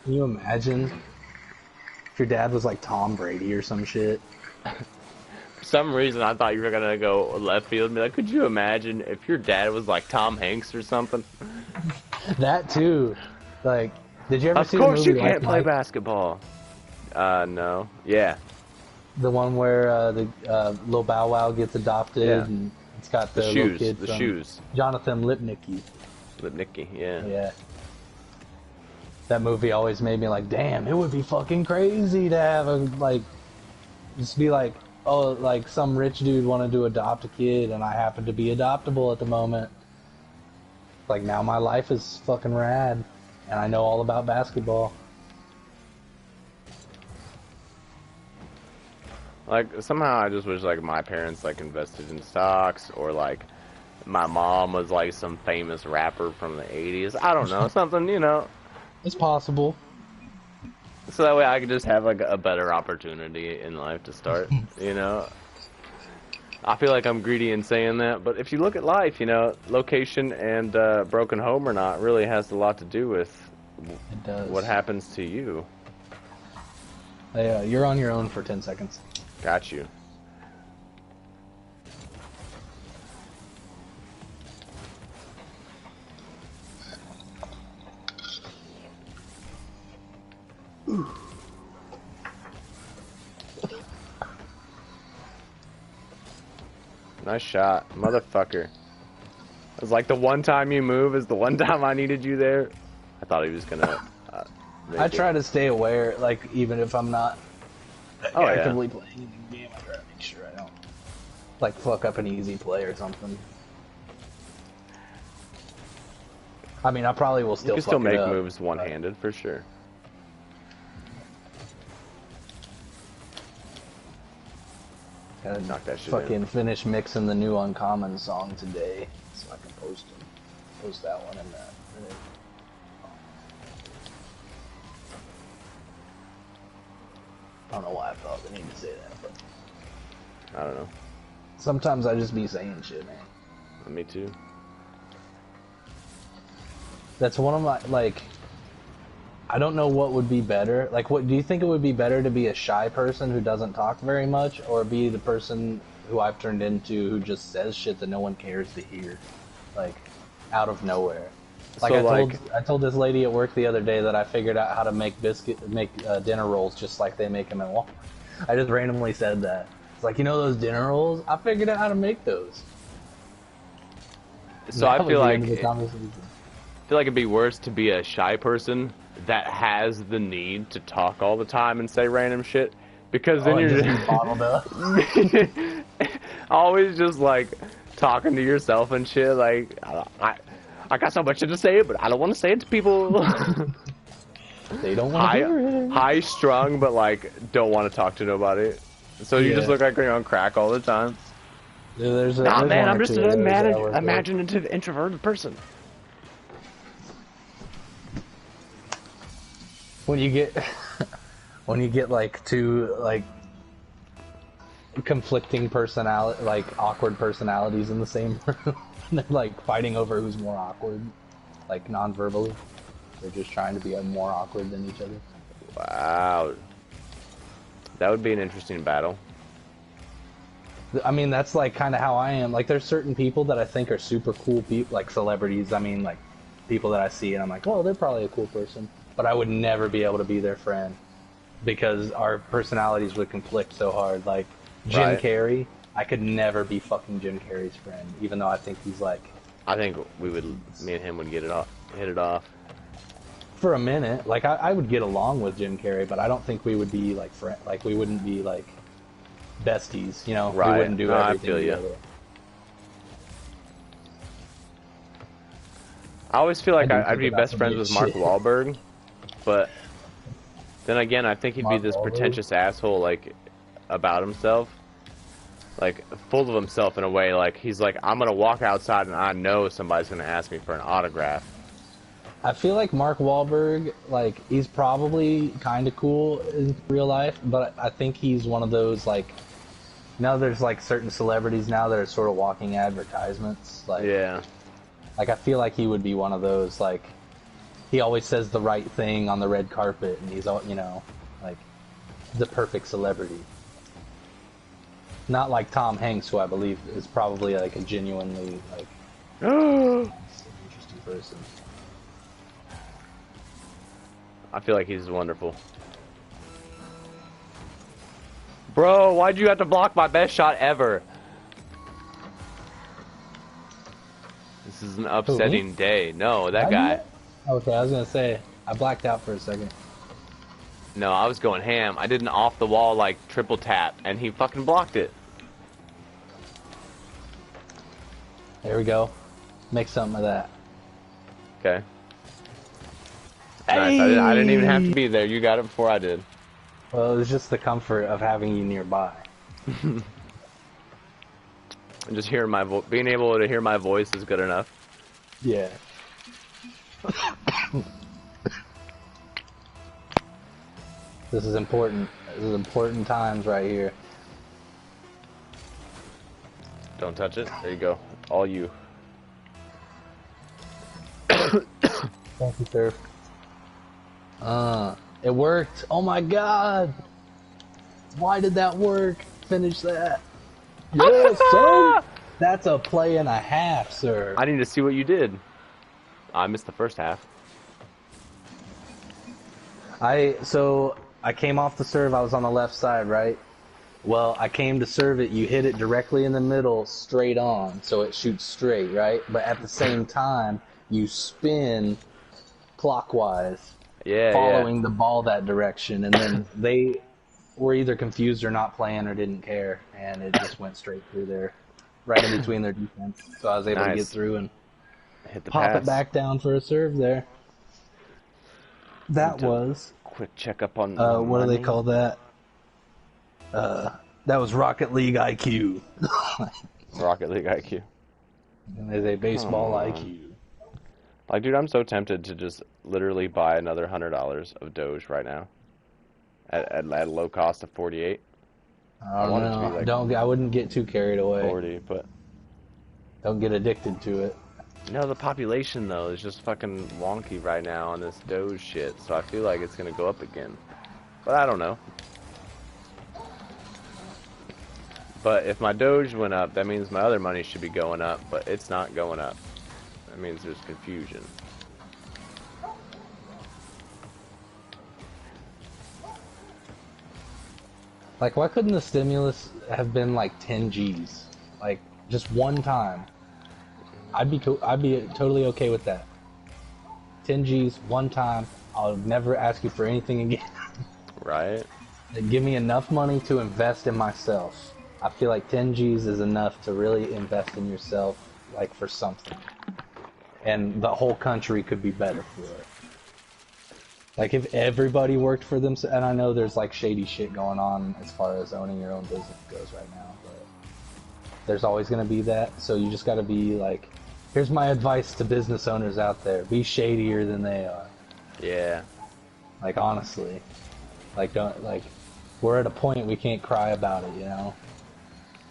Can you imagine if your dad was like Tom Brady or some shit? For some reason I thought you were gonna go left field and be like, could you imagine if your dad was like Tom Hanks or something? That too. Like, did you ever Of see the course movie you can't Like play Mike? basketball. No. Yeah. The one where Lil Bow Wow gets adopted Yeah. and it's got the, The little shoes. kid The from shoes. Jonathan Lipnicki. Lipnicki, yeah. Yeah. That movie always made me like, damn, it would be fucking crazy to have just be like, oh, like some rich dude wanted to adopt a kid and I happen to be adoptable at the moment. Like now my life is fucking rad and I know all about basketball. Like, somehow I just wish, like, my parents, like, invested in stocks, or, like, my mom was, like, some famous rapper from the 80s. I don't know, something, you know. It's possible. So that way I could just have, like, a better opportunity in life to start, you know. I feel like I'm greedy in saying that, but if you look at life, you know, location and broken home or not really has a lot to do with It does. what happens to you. You're on your own for 10 seconds. Got you. Nice shot, motherfucker. It was like the one time you move is the one time I needed you there. I thought he was gonna make I try to stay aware, like, even if I'm not actively playing the game, I try to make sure I don't, like, fuck up an easy play or something. I mean, I probably will still You can fuck still make it up, moves one-handed, for sure. Gotta Knock that shit fucking in. finish mixing the new Uncommon song today, so I can post that one in that. I don't know why I felt the need to say that, but I don't know. sometimes I just be saying shit, man. Me too. That's one of my, like, I don't know what would be better. Like, what do you think it would be better to be a shy person who doesn't talk very much, or be the person who I've turned into who just says shit that no one cares to hear, like, out of nowhere? Like, So, I told this lady at work the other day that I figured out how to make dinner rolls just like they make them at Walmart. I just randomly said that. It's like, you know those dinner rolls? I figured out how to make those. so That I was feel the like end of the conversation. it'd be worse to be a shy person that has the need to talk all the time and say random shit, because then you're just be bottled up. always just like talking to yourself and shit. Like I got so much to say, but I don't want to say it to people. They don't want to hear it. High strung, but like don't want to talk to nobody. So you just look like you're on crack all the time. There's Nah, there's man, one I'm or just two an others that I work with. imaginative, introverted person. When you get when you get like two like conflicting personality, like awkward personalities in the same room, and they're like fighting over who's more awkward, like non-verbally. They're just trying to be more awkward than each other. Wow, that would be an interesting battle. I mean, that's like kind of how I am. Like, there's certain people that I think are super cool people, like celebrities. I mean, like people that I see and I'm like, oh, they're probably a cool person. But I would never be able to be their friend because our personalities would conflict so hard. Like Jim Right. Carrey, I could never be fucking Jim Carrey's friend, even though I think he's like. I think me and him would hit it off. For a minute, like I would get along with Jim Carrey, but I don't think we would be like friend. Like we wouldn't be like besties, you know. Right. We wouldn't do No, I everything feel ya. together. I always feel like I do I'd think be about best some friends weird with Mark shit. Wahlberg, but then again, I think he'd Mark be this Wahlberg? pretentious asshole, like about himself, like full of himself in a way. Like he's like, I'm gonna walk outside and I know somebody's gonna ask me for an autograph. I feel like Mark Wahlberg, like, he's probably kind of cool in real life, but I think he's one of those, like, there's, like, certain celebrities now that are sort of walking advertisements. Like, Yeah. like, I feel like he would be one of those, like, he always says the right thing on the red carpet, and he's, all, you know, like, the perfect celebrity. Not like Tom Hanks, who I believe is probably, like, a genuinely, like, interesting person. I feel like he's wonderful. Bro, why'd you have to block my best shot ever? This is an upsetting day. No, that guy. Okay, I was gonna say, I blacked out for a second. No, I was going ham. I did an off the wall like triple tap and he fucking blocked it. There we go. Make something of that. Okay. Nice. I didn't even have to be there. You got it before I did. Well, it was just the comfort of having you nearby. And just hearing my being able to hear my voice is good enough. Yeah. This is important. This is important times right here. Don't touch it. There you go. All you. Thank you, sir. It worked. Oh my god. Why did that work? Finish that. Yes, son. That's a play and a half, sir. I need to see what you did. I missed the first half. So I came off the serve. I was on the left side, right? Well, I came to serve it. You hit it directly in the middle, straight on, so it shoots straight, right? But at the same time, you spin clockwise, Yeah, following the ball that direction, and then they were either confused or not playing or didn't care, and it just went straight through there, right in between their defense. So I was able to get Nice. through and Hit the pop pass. it back down for a serve there. That was Quick checkup on my what do they money. call that? That was Rocket League IQ. Rocket League IQ. There's a baseball Come on. IQ. Like, dude, I'm so tempted to just literally buy another $100 of Doge right now, at a low cost of 48. I don't want it to know. be like Don't. I wouldn't get too carried away. 40, but Don't get addicted to it. no, the population though is just fucking wonky right now on this Doge shit. So I feel like it's gonna go up again, but I don't know. But if my Doge went up, that means my other money should be going up, but it's not going up. That means there's confusion. Like, why couldn't the stimulus have been like 10 G's? Like, just one time. I'd be totally okay with that. 10 G's, one time. I'll never ask you for anything again. Right? Give me enough money to invest in myself. I feel like 10 G's is enough to really invest in yourself, like, for something. And the whole country could be better for it. Like, if everybody worked for them, and I know there's, like, shady shit going on as far as owning your own business goes right now, but there's always going to be that, so you just got to be, like, here's my advice to business owners out there. Be shadier than they are. Yeah. Like, honestly. Like, don't, like, we're at a point we can't cry about it, you know?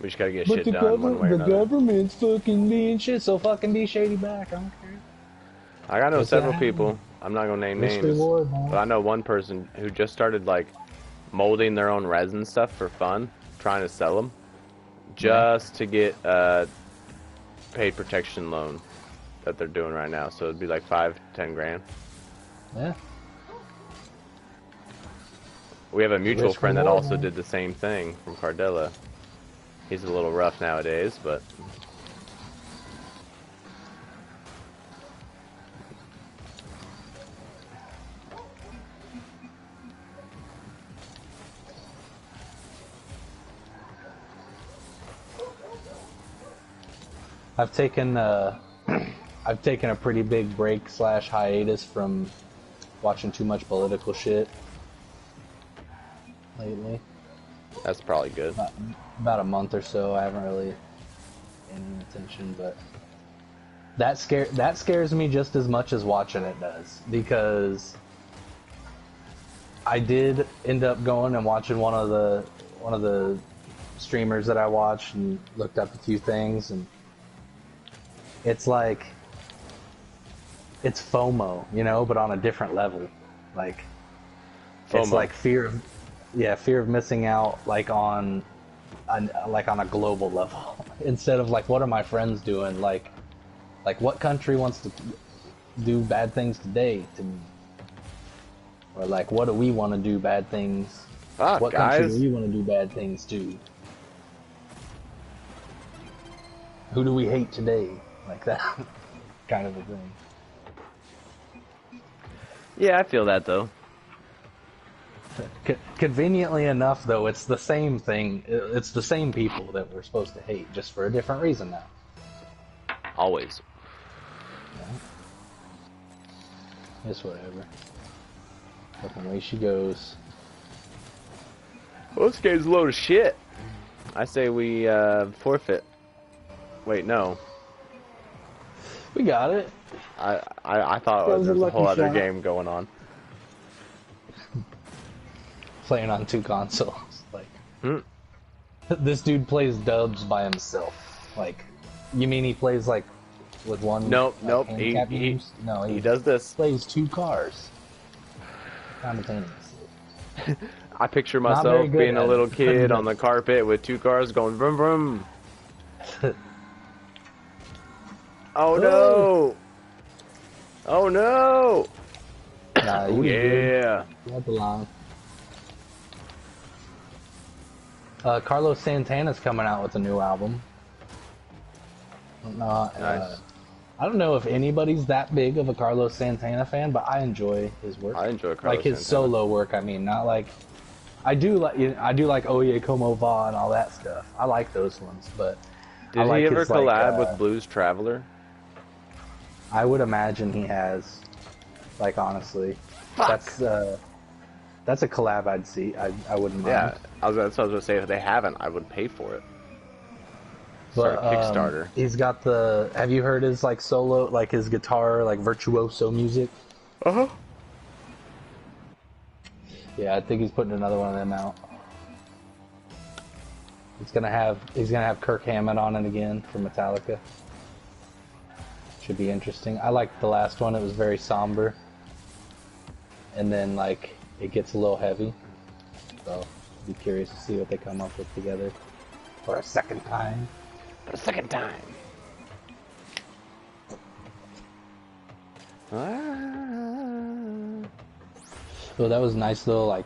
We just gotta get shit done one way or the another. government's fucking being shit, so fucking be shady back. I don't care. I know What's several that? people. I'm not gonna name Risk names, reward, man. but I know one person who just started like molding their own resin stuff for fun, trying to sell them, just to get a paid protection loan that they're doing right now. So it'd be like 5-10 grand. Yeah. We have a mutual Risk friend that reward, also man. did the same thing from Cardella. He's a little rough nowadays, but I've taken I've taken a pretty big break / hiatus from watching too much political shit lately. that's probably good. About a month or so. I haven't really paid any attention, but that scares me just as much as watching it does, because I did end up going and watching one of the streamers that I watched and looked up a few things, and it's like, it's FOMO, you know, but on a different level. Like, it's FOMO. like fear of missing out, like on a global level, instead of like, what are my friends doing? Like what country wants to do bad things today to me? Or like, what do we want to do bad things? Fuck, What country guys. do we want to do bad things to? Who do we hate today? Like that kind of a thing. Yeah, I feel that though. Conveniently enough, though, it's the same thing. It's the same people that we're supposed to hate, just for a different reason now. Always. Yeah. It's whatever. Fucking way she goes. Well, this game's a load of shit. I say we forfeit. Wait, no. We got it. I thought That was there a was a whole lucky other shot. game going on. Playing on 2 consoles. Like, Hmm. this dude plays dubs by himself. Like, you mean he plays like with one? Nope, like, nope. handicap He games? No, he does this. plays 2 cars simultaneously. I picture Not very myself good being a at little it. kid on the carpet with 2 cars going vroom vroom. Oh Oh! no! Oh no! Nah, he Oh was good. yeah! He had the line. Carlos Santana's coming out with a new album. Nice. I don't know if anybody's that big of a Carlos Santana fan, but I enjoy his work. I enjoy Like Carlos his Santana. solo work. I mean, not like I do like Oye Como Va and all that stuff. I like those ones, but I Did he like ever his like. collab with Blues Traveler? I would imagine he has. Like honestly, Fuck. That's a collab I'd see. I wouldn't mind. Yeah, that's what I was gonna say. If they haven't, I would pay for it. Start But a Kickstarter. he's got the. Have you heard his like solo, like his guitar, like virtuoso music? Uh huh. Yeah, I think he's putting another one of them out. He's gonna have Kirk Hammett on it again for Metallica. Should be interesting. I liked the last one. It was very somber, and then like it gets a little heavy. So be curious to see what they come up with together for a second time. For the second time. So that was nice little like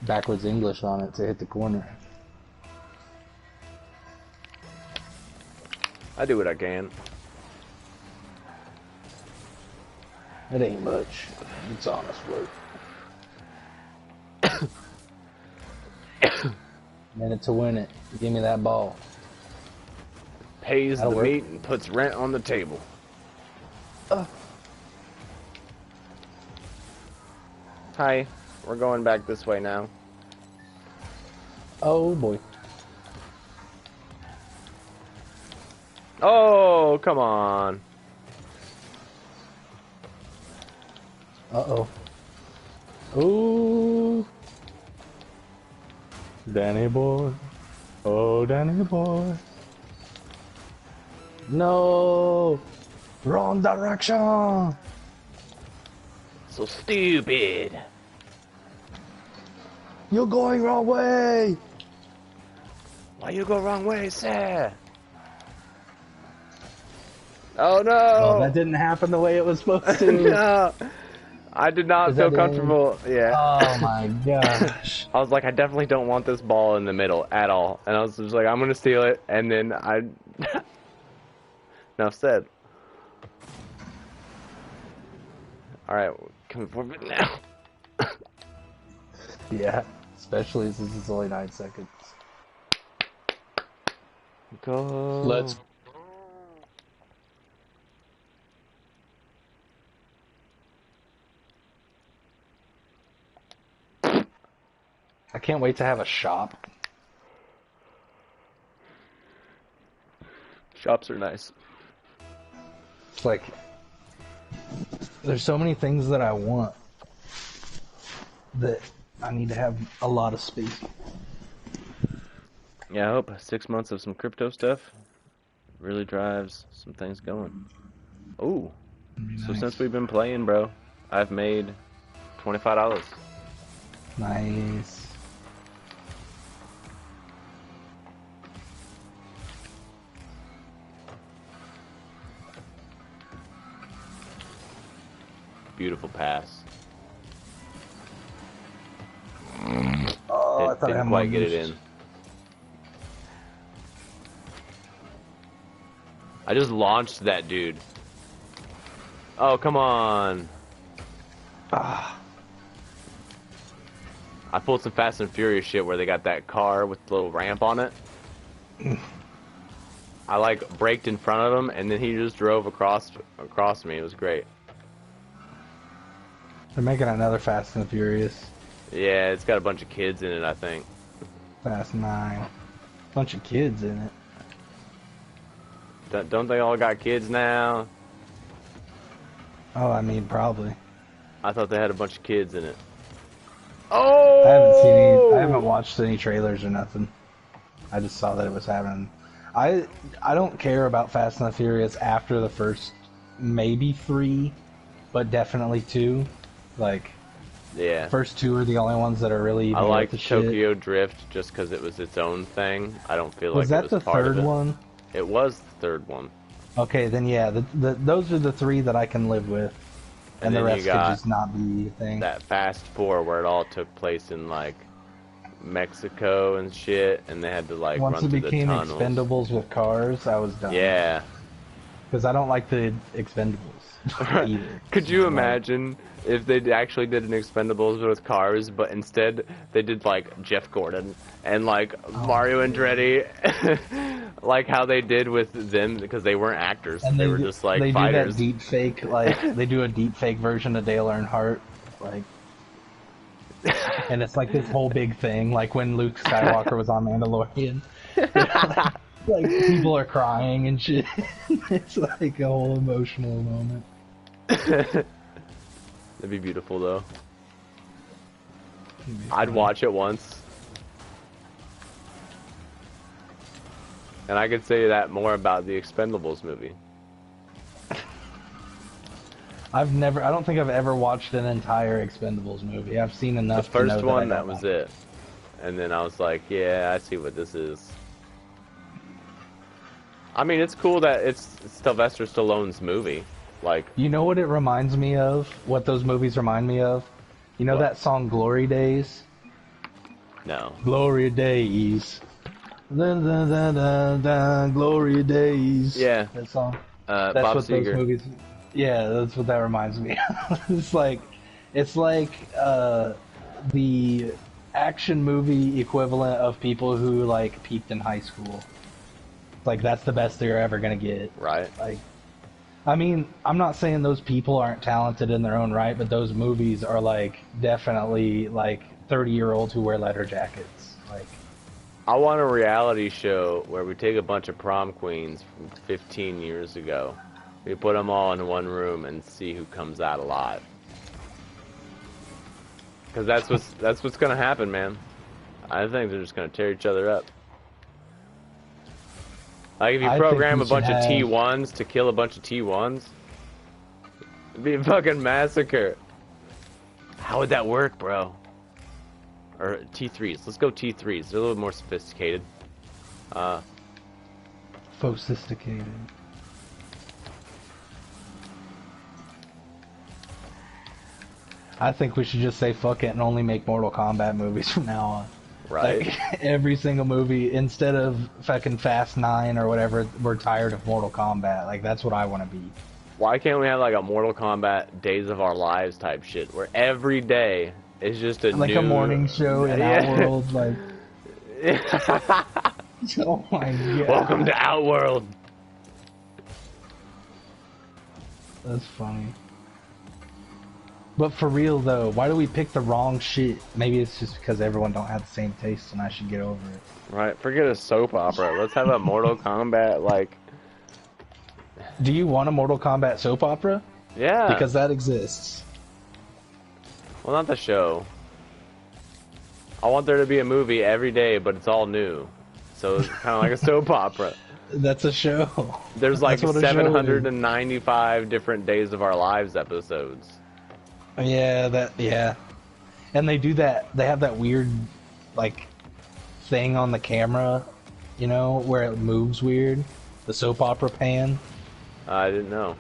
backwards English on it to hit the corner. I do what I can. It ain't much. It's honest work. Minute to win it. Give me that ball. Pays That'll the work. meat and puts rent on the table. Hi, we're going back this way now. Oh boy. Oh, come on. Uh-oh. Ooh. Danny boy. Oh, Danny boy. No. Wrong direction. So stupid. You're going wrong way. Why you go wrong way, sir? Oh no! Oh, that didn't happen the way it was supposed to. No, I did not Is feel that comfortable. Yeah. Oh my gosh. I was like, I definitely don't want this ball in the middle at all. And I was just like, I'm gonna steal it, and then I. Enough said. All right, come forward now. Yeah, especially since it's only 9 seconds. Go. Let's. I can't wait to have a shop. Shops are nice. It's like there's so many things that I want that I need to have a lot of space. Yeah, I hope 6 months of some crypto stuff really drives some things going. Ooh. So since we've been playing, bro, I've made $25. Nice. Beautiful pass. Oh, I thought I Didn't had quite more get it boost. in. I just launched that dude. Oh, come on. Ah, I pulled some Fast and Furious shit where they got that car with the little ramp on it. I like braked in front of him and then he just drove across me. It was great. they're making another Fast and the Furious. Yeah, it's got a bunch of kids in it, I think. Fast 9. Bunch of kids in it. Don't they all got kids now? Oh, I mean, probably. I thought they had a bunch of kids in it. Oh! I haven't watched any trailers or nothing. I just saw that it was happening. I don't care about Fast and the Furious after the first maybe 3, but definitely 2. Like The Yeah. first two are the only ones that are really I even worth liked the shit. Tokyo Drift just because it was its own thing. I don't feel Was like it that was the part of third it. one? It was the third one. Okay, then yeah, those are the three that I can live with, And and the then you rest could got just not be a thing. that Fast Four where it all took place in like Mexico and shit, and they had to like Once run it through the became tunnels. Expendables with cars, I was done. Yeah. Because I don't like the Expendables either. Could So, you like, imagine if they actually did an Expendables with cars, but instead they did like Jeff Gordon and like oh Mario yeah. Andretti, like how they did with them because they weren't actors; And they were just like they do that fighters. deep fake, like they do a deep fake version of Dale Earnhardt, like, and it's like this whole big thing, like when Luke Skywalker was on Mandalorian. Like people are crying and shit. It's like a whole emotional moment. That'd be beautiful though. It'd be I'd funny. watch it once. And I could say that more about the Expendables movie. I don't think I've ever watched an entire Expendables movie. I've seen The enough to know first that I one, that don't was like it. it. And then I was like, yeah, I see what this is. I mean, it's cool that it's Sylvester Stallone's movie. Like, You know what it reminds me of? What those movies remind me of? You know what? that song Glory Days? No. Glory Days. Dun, dun, dun, dun, dun, Glory Days. Yeah. That song. That's Bob what those Seger. movies. Yeah, that's what that reminds me of. It's like the action movie equivalent of people who like peaked in high school. Like that's the best they're ever gonna get. Right. Like, I mean, I'm not saying those people aren't talented in their own right, but those movies are like definitely like 30-year-olds who wear leather jackets. Like, I want a reality show where we take a bunch of prom queens from 15 years ago. We put them all in one room and see who comes out alive. Because that's what's gonna happen, man. I think they're just gonna tear each other up. Like if you I think program we a should bunch of have. T1s to kill a bunch of T1s, it'd be a fucking massacre. How would that work, bro? Or T3s. Let's go T3s. They're a little more sophisticated. Sophisticated. I think we should just say fuck it and only make Mortal Kombat movies from now on. Right. Like every single movie, instead of fucking Fast 9 or whatever, we're tired of Mortal Kombat. Like that's what I want to be. Why can't we have like a Mortal Kombat Days of Our Lives type shit where every day is just a Like new a morning show in Outworld, like oh my god. Welcome to Outworld. That's funny. But for real though, why do we pick the wrong shit? Maybe it's just because everyone don't have the same taste and I should get over it. Right, forget a soap opera. Let's have a Mortal Kombat like Do you want a Mortal Kombat soap opera? yeah. Because that exists. Well, not the show. I want there to be a movie every day, but it's all new. So it's kind of like a soap opera. That's a show. There's like That's what a show is. 795 different Days of Our Lives episodes. Yeah. And they do that, they have that weird, like, thing on the camera, you know, where it moves weird. The soap opera pan. I didn't know.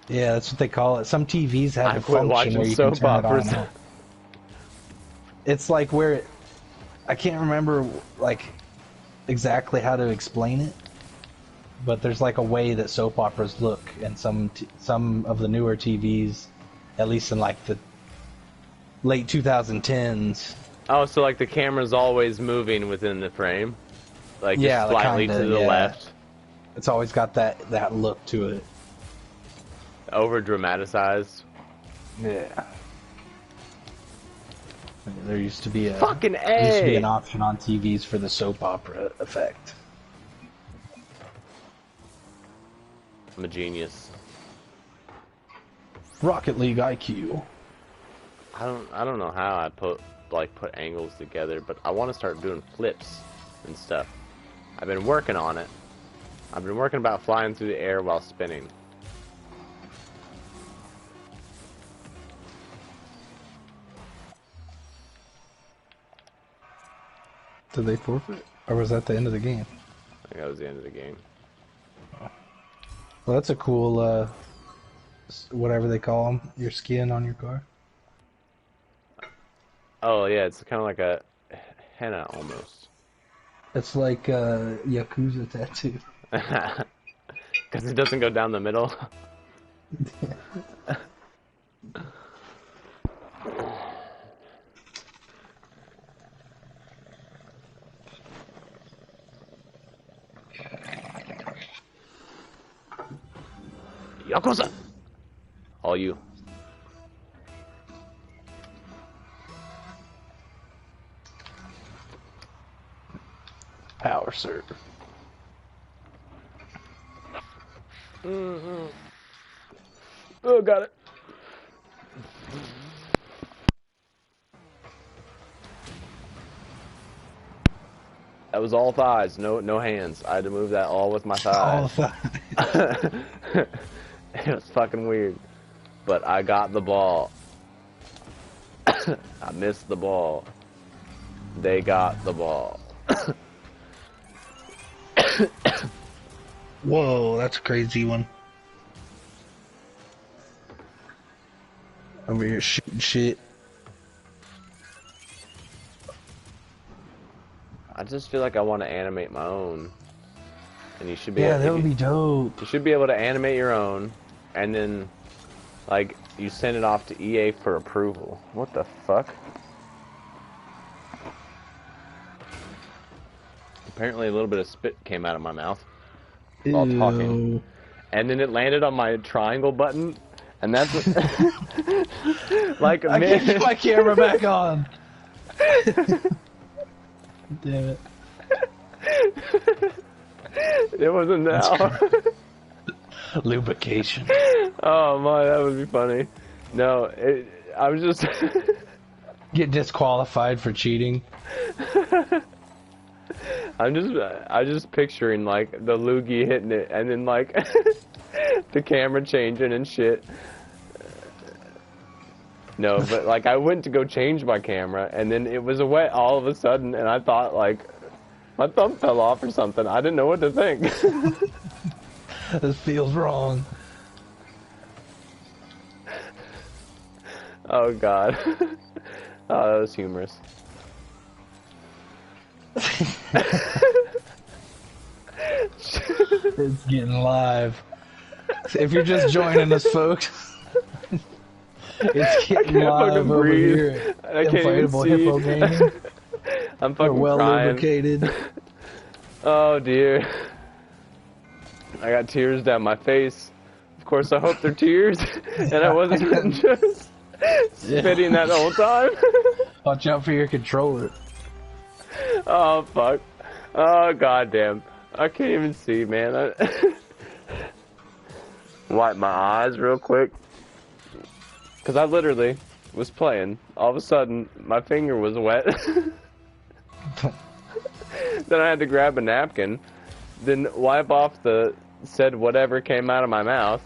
Yeah, that's what they call it. Some TVs have I a quit function watching where you can soap turn it on operas. and off. It's like where it, I can't remember, like, exactly how to explain it, but there's like a way that soap operas look in some of the newer TVs, at least in like the late 2010s. Oh, so like the camera's always moving within the frame? Like Yeah, just slightly kinda, to the yeah. left? It's always got that look to it. Over dramatized? Yeah. There used to be Fucking there used to be A! an option on TVs for the soap opera effect. I'm a genius. Rocket League IQ. I don't know how I put angles together, but I want to start doing flips and stuff. I've been working on it. I've been working about flying through the air while spinning. Did they forfeit? Or was that the end of the game? I think that was the end of the game. Well, that's a cool, whatever they call them, your skin on your car. Oh yeah, it's kind of like a henna almost. It's like a Yakuza tattoo. Because it doesn't go down the middle. Yakuza! All you. Power serve. Oh, got it. That was all thighs, no hands. I had to move that all with my All thighs. It was fucking weird. But I got the ball. I missed the ball. They got the ball. Whoa, that's a crazy one. Over here shooting shit. I just feel like I want to animate my own. And you should be Yeah, that would be dope. You should be able to animate your own, and then, like, you send it off to EA for approval. What the fuck? Apparently a little bit of spit came out of my mouth while talking. And then it landed on my triangle button, and that's... like, I can't get my camera back on. Damn it. It wasn't now. Lubrication. Oh my, that would be funny. No, I was just Get disqualified for cheating. I'm just picturing like the loogie hitting it and then like the camera changing and shit. No, but like I went to go change my camera and then it was wet all of a sudden and I thought like my thumb fell off or something. I didn't know what to think. This feels wrong. Oh god. Oh, that was humorous. It's getting live. If you're just joining us, folks, it's getting live over here. I can't even Inflatable see. Hippo Gaming. I'm We're fucking well crying. lubricated. Oh dear. I got tears down my face. Of course, I hope they're tears, and I wasn't just spitting that the whole time. Watch out for your controller. Oh fuck. Oh goddamn. I can't even see, man. Wipe my eyes real quick. Cause I literally was playing. All of a sudden, my finger was wet. Then I had to grab a napkin, then wipe off the said whatever came out of my mouth.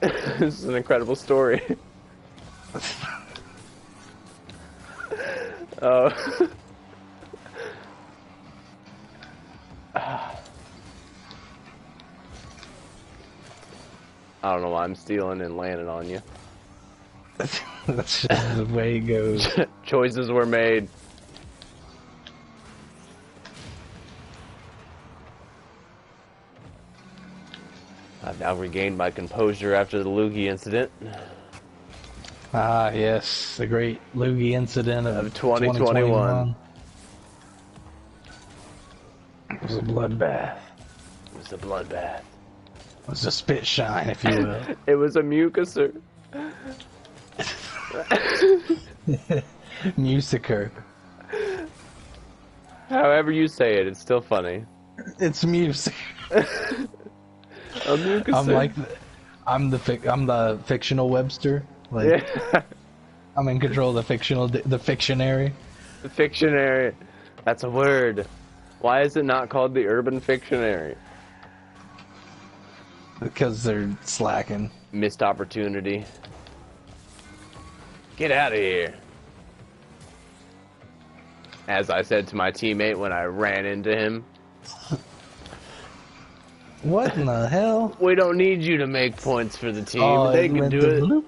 This is an incredible story. Oh. I don't know why I'm stealing and landing on you. That's just the way it goes. Choices were made. I've now regained my composure after the loogie incident. Ah, yes, the great loogie incident of 2021. It was a bloodbath. It was a bloodbath. It was a spit shine, if you will. It was a mucuser. Musicer. However you say it, it's still funny. It's music. A mucuser. I'm like, I'm the fictional Webster. Like, yeah. I'm in control of the fictionary. The fictionary. That's a word. Why is it not called the urban fictionary? Because they're slacking. Missed opportunity. Get out of here. As I said to my teammate when I ran into him, What in the hell? we don't need you to make points for the team. Oh, They it can went do to it. bloop.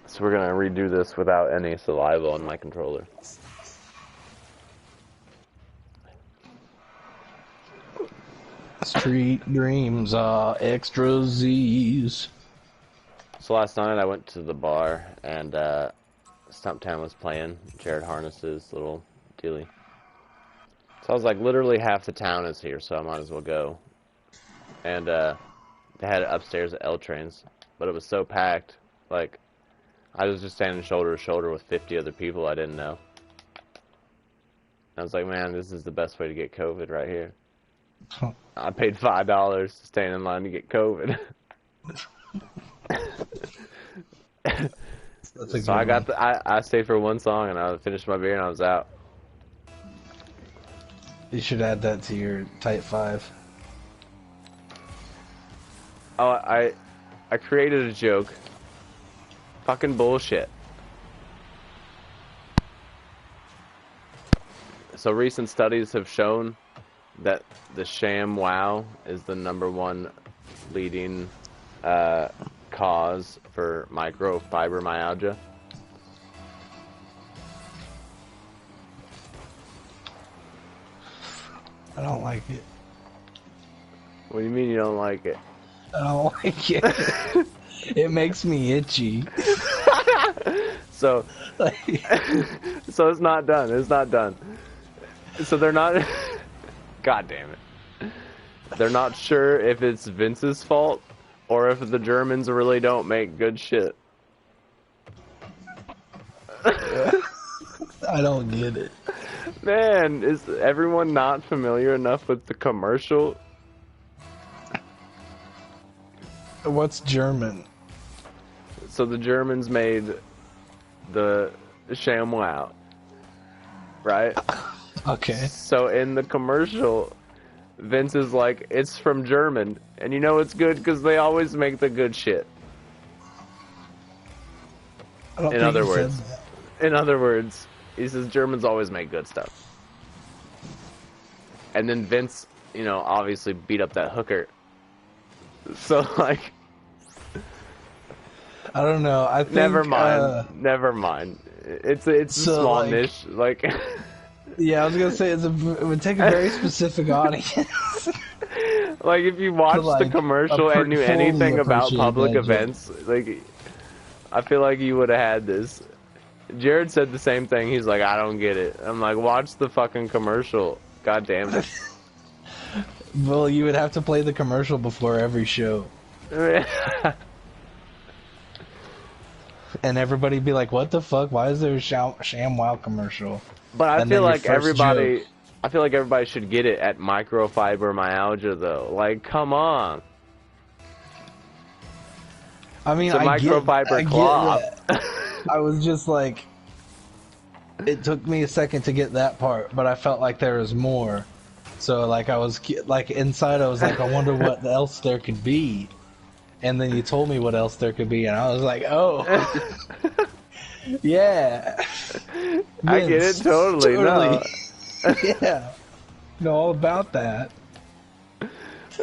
So we're gonna redo this without any saliva on my controller. Street dreams are extra Z's. So last night I went to the bar and Stumptown was playing Jared Harness's little dealie. So I was like, literally half the town is here, so I might as well go. And they had it upstairs at L Trains, but it was so packed, like I was just standing shoulder to shoulder with 50 other people I didn't know. I was like, man, this is the best way to get COVID right here. I paid $5 to stand in line to get COVID. So I got I stayed for one song and I finished my beer and I was out. You should add that to your Type 5. Oh, I created a joke. Fucking bullshit. So recent studies have shown that the sham wow is the #1 leading cause for microfibromyalgia. I don't like it. What do you mean you don't like it? I don't like it. It makes me itchy. So, so it's not done. It's not done. So they're not. God damn it. They're not sure if it's Vince's fault or if the Germans really don't make good shit. I don't get it. Man, is everyone not familiar enough with the commercial? What's German? So the Germans made the ShamWow, right? Okay. So in the commercial, Vince is like, it's from German, and you know it's good because they always make the good shit. I don't In think other he said words, that. in other words, he says Germans always make good stuff. And then Vince, you know, obviously beat up that hooker. So like, I don't know. I think. never mind, never mind. It's so, small like- niche, like. Yeah, I was gonna say it would take a very specific audience. Like if you watched the like, commercial and knew fully anything about appreciate public that joke. events, like I feel like you would have had this. Jared said the same thing. He's like, I don't get it. I'm like, watch the fucking commercial. God damn it. Well, you would have to play the commercial before every show, and everybody'd be like, "What the fuck? Why is there a ShamWow commercial?" But I And feel then your like first everybody, joke. I feel like everybody should get it at microfibromyalgia though. Like, come on. I mean, It's a I microfiber get cloth. that. I was just like, it took me a second to get that part, but I felt like there was more. So like I was like inside, I was like, I wonder what else there could be. And then you told me what else there could be, and I was like, oh, yeah. I get it Vince, totally. No. Yeah, know all about that.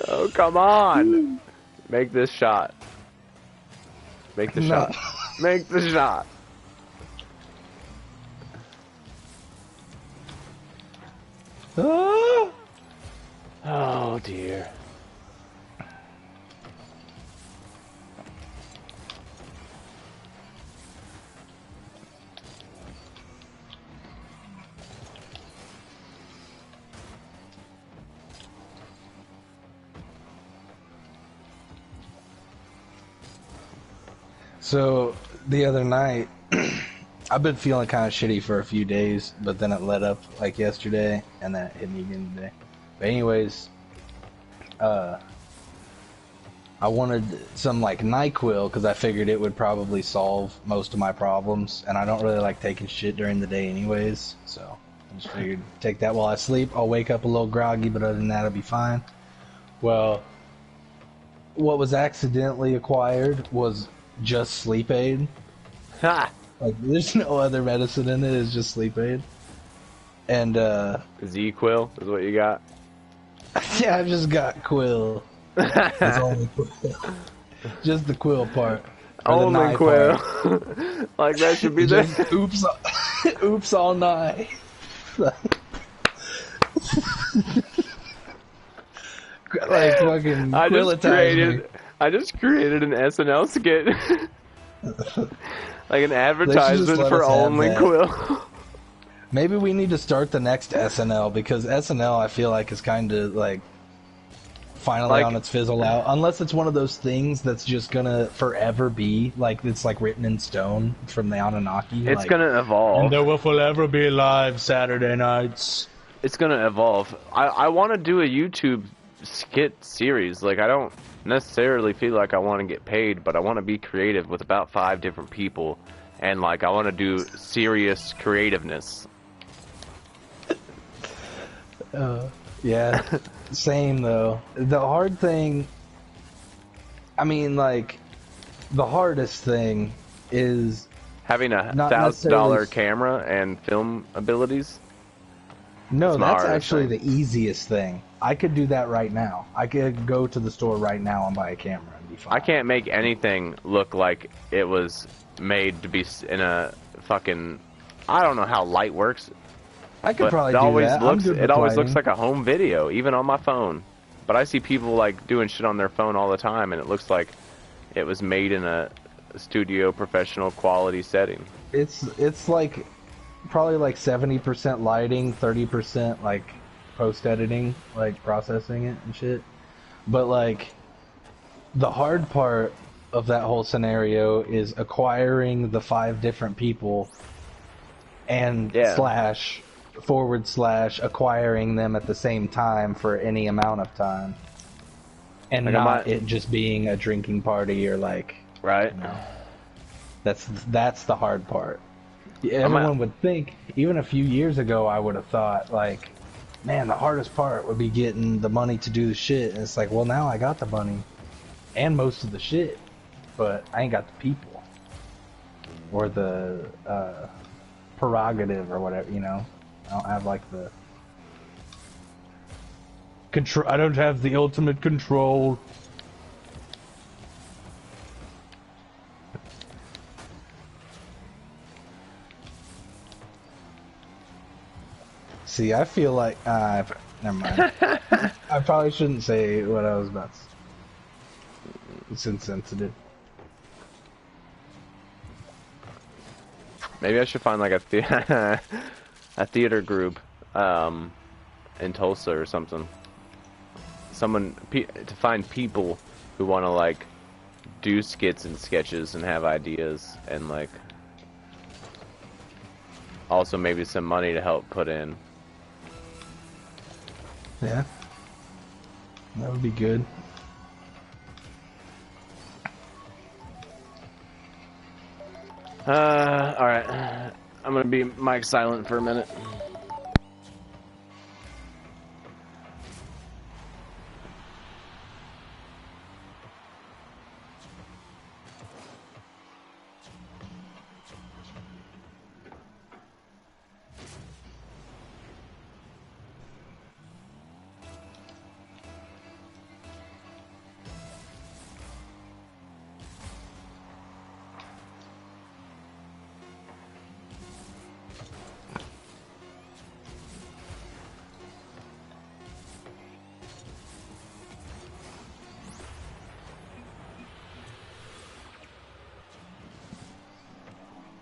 Oh, come on. Make this shot. Make the No. shot. Make the shot. Ah! Oh, dear. So the other night, I've been feeling kind of shitty for a few days, but then it let up like yesterday, and then it hit me again today. But anyways, I wanted some like NyQuil because I figured it would probably solve most of my problems, and I don't really like taking shit during the day anyways, so I just figured take that while I sleep. I'll wake up a little groggy, but other than that, I'll be fine. Well, what was accidentally acquired was just sleep aid, Ha! Like, there's no other medicine in it. It's just sleep aid. And Z-Quil is what you got. yeah, I just got Quill. It's only Quill. Just the Quill part. Or the Only nigh Quill. part. Like that should be Just the. oops, oops all night. Like fucking Quillitize me. I just created an SNL skit, like an They should just advertisement let for us have Only that. Quill. Maybe we need to start the next SNL because SNL I feel like is kind of like finally Like, on its fizzle out. Unless it's one of those things that's just gonna forever be like it's like written in stone from the Anunnaki. it's Like, gonna and evolve. there will forever be live Saturday nights. It's gonna evolve. I want to do a YouTube skit series. Like, I don't necessarily feel like I want to get paid, but I want to be creative with about 5 different people, and like I want to do serious creativeness. Yeah, same though. The hard thing, I mean, like, the hardest thing is Having a not necessarily. $1,000 camera and film abilities. No, my that's hardest actually thing. the easiest thing. I could do that right now. I could go to the store right now and buy a camera and be fine. I can't make anything look like it was made to be in a fucking. I don't know how light works, I could but probably it do always that. I'm looks. good It with always looks lighting. like a home video, even on my phone. But I see people like doing shit on their phone all the time, and it looks like it was made in a studio professional quality setting. It's like probably like 70% lighting, 30% like post editing, like processing it and shit. But like the hard part of that whole scenario is acquiring the 5 different people and Yeah. // acquiring them at the same time for any amount of time, and Like, not it just being a drinking party or like, right? you know, that's the hard part. I might. Everyone would think, even a few years ago, I would have thought like, man, the hardest part would be getting the money to do the shit. And it's like, well, now I got the money and most of the shit, but I ain't got the people or the prerogative or whatever, you know. I don't have like the control. I don't have the ultimate control. See, I feel like never mind. I probably shouldn't say what I was about to say. It's insensitive. Maybe I should find like a theater group in Tulsa or something. To find people who want to like do skits and sketches and have ideas, and like also maybe some money to help put in. Yeah, that would be good. Alright. I'm gonna be mic silent for a minute.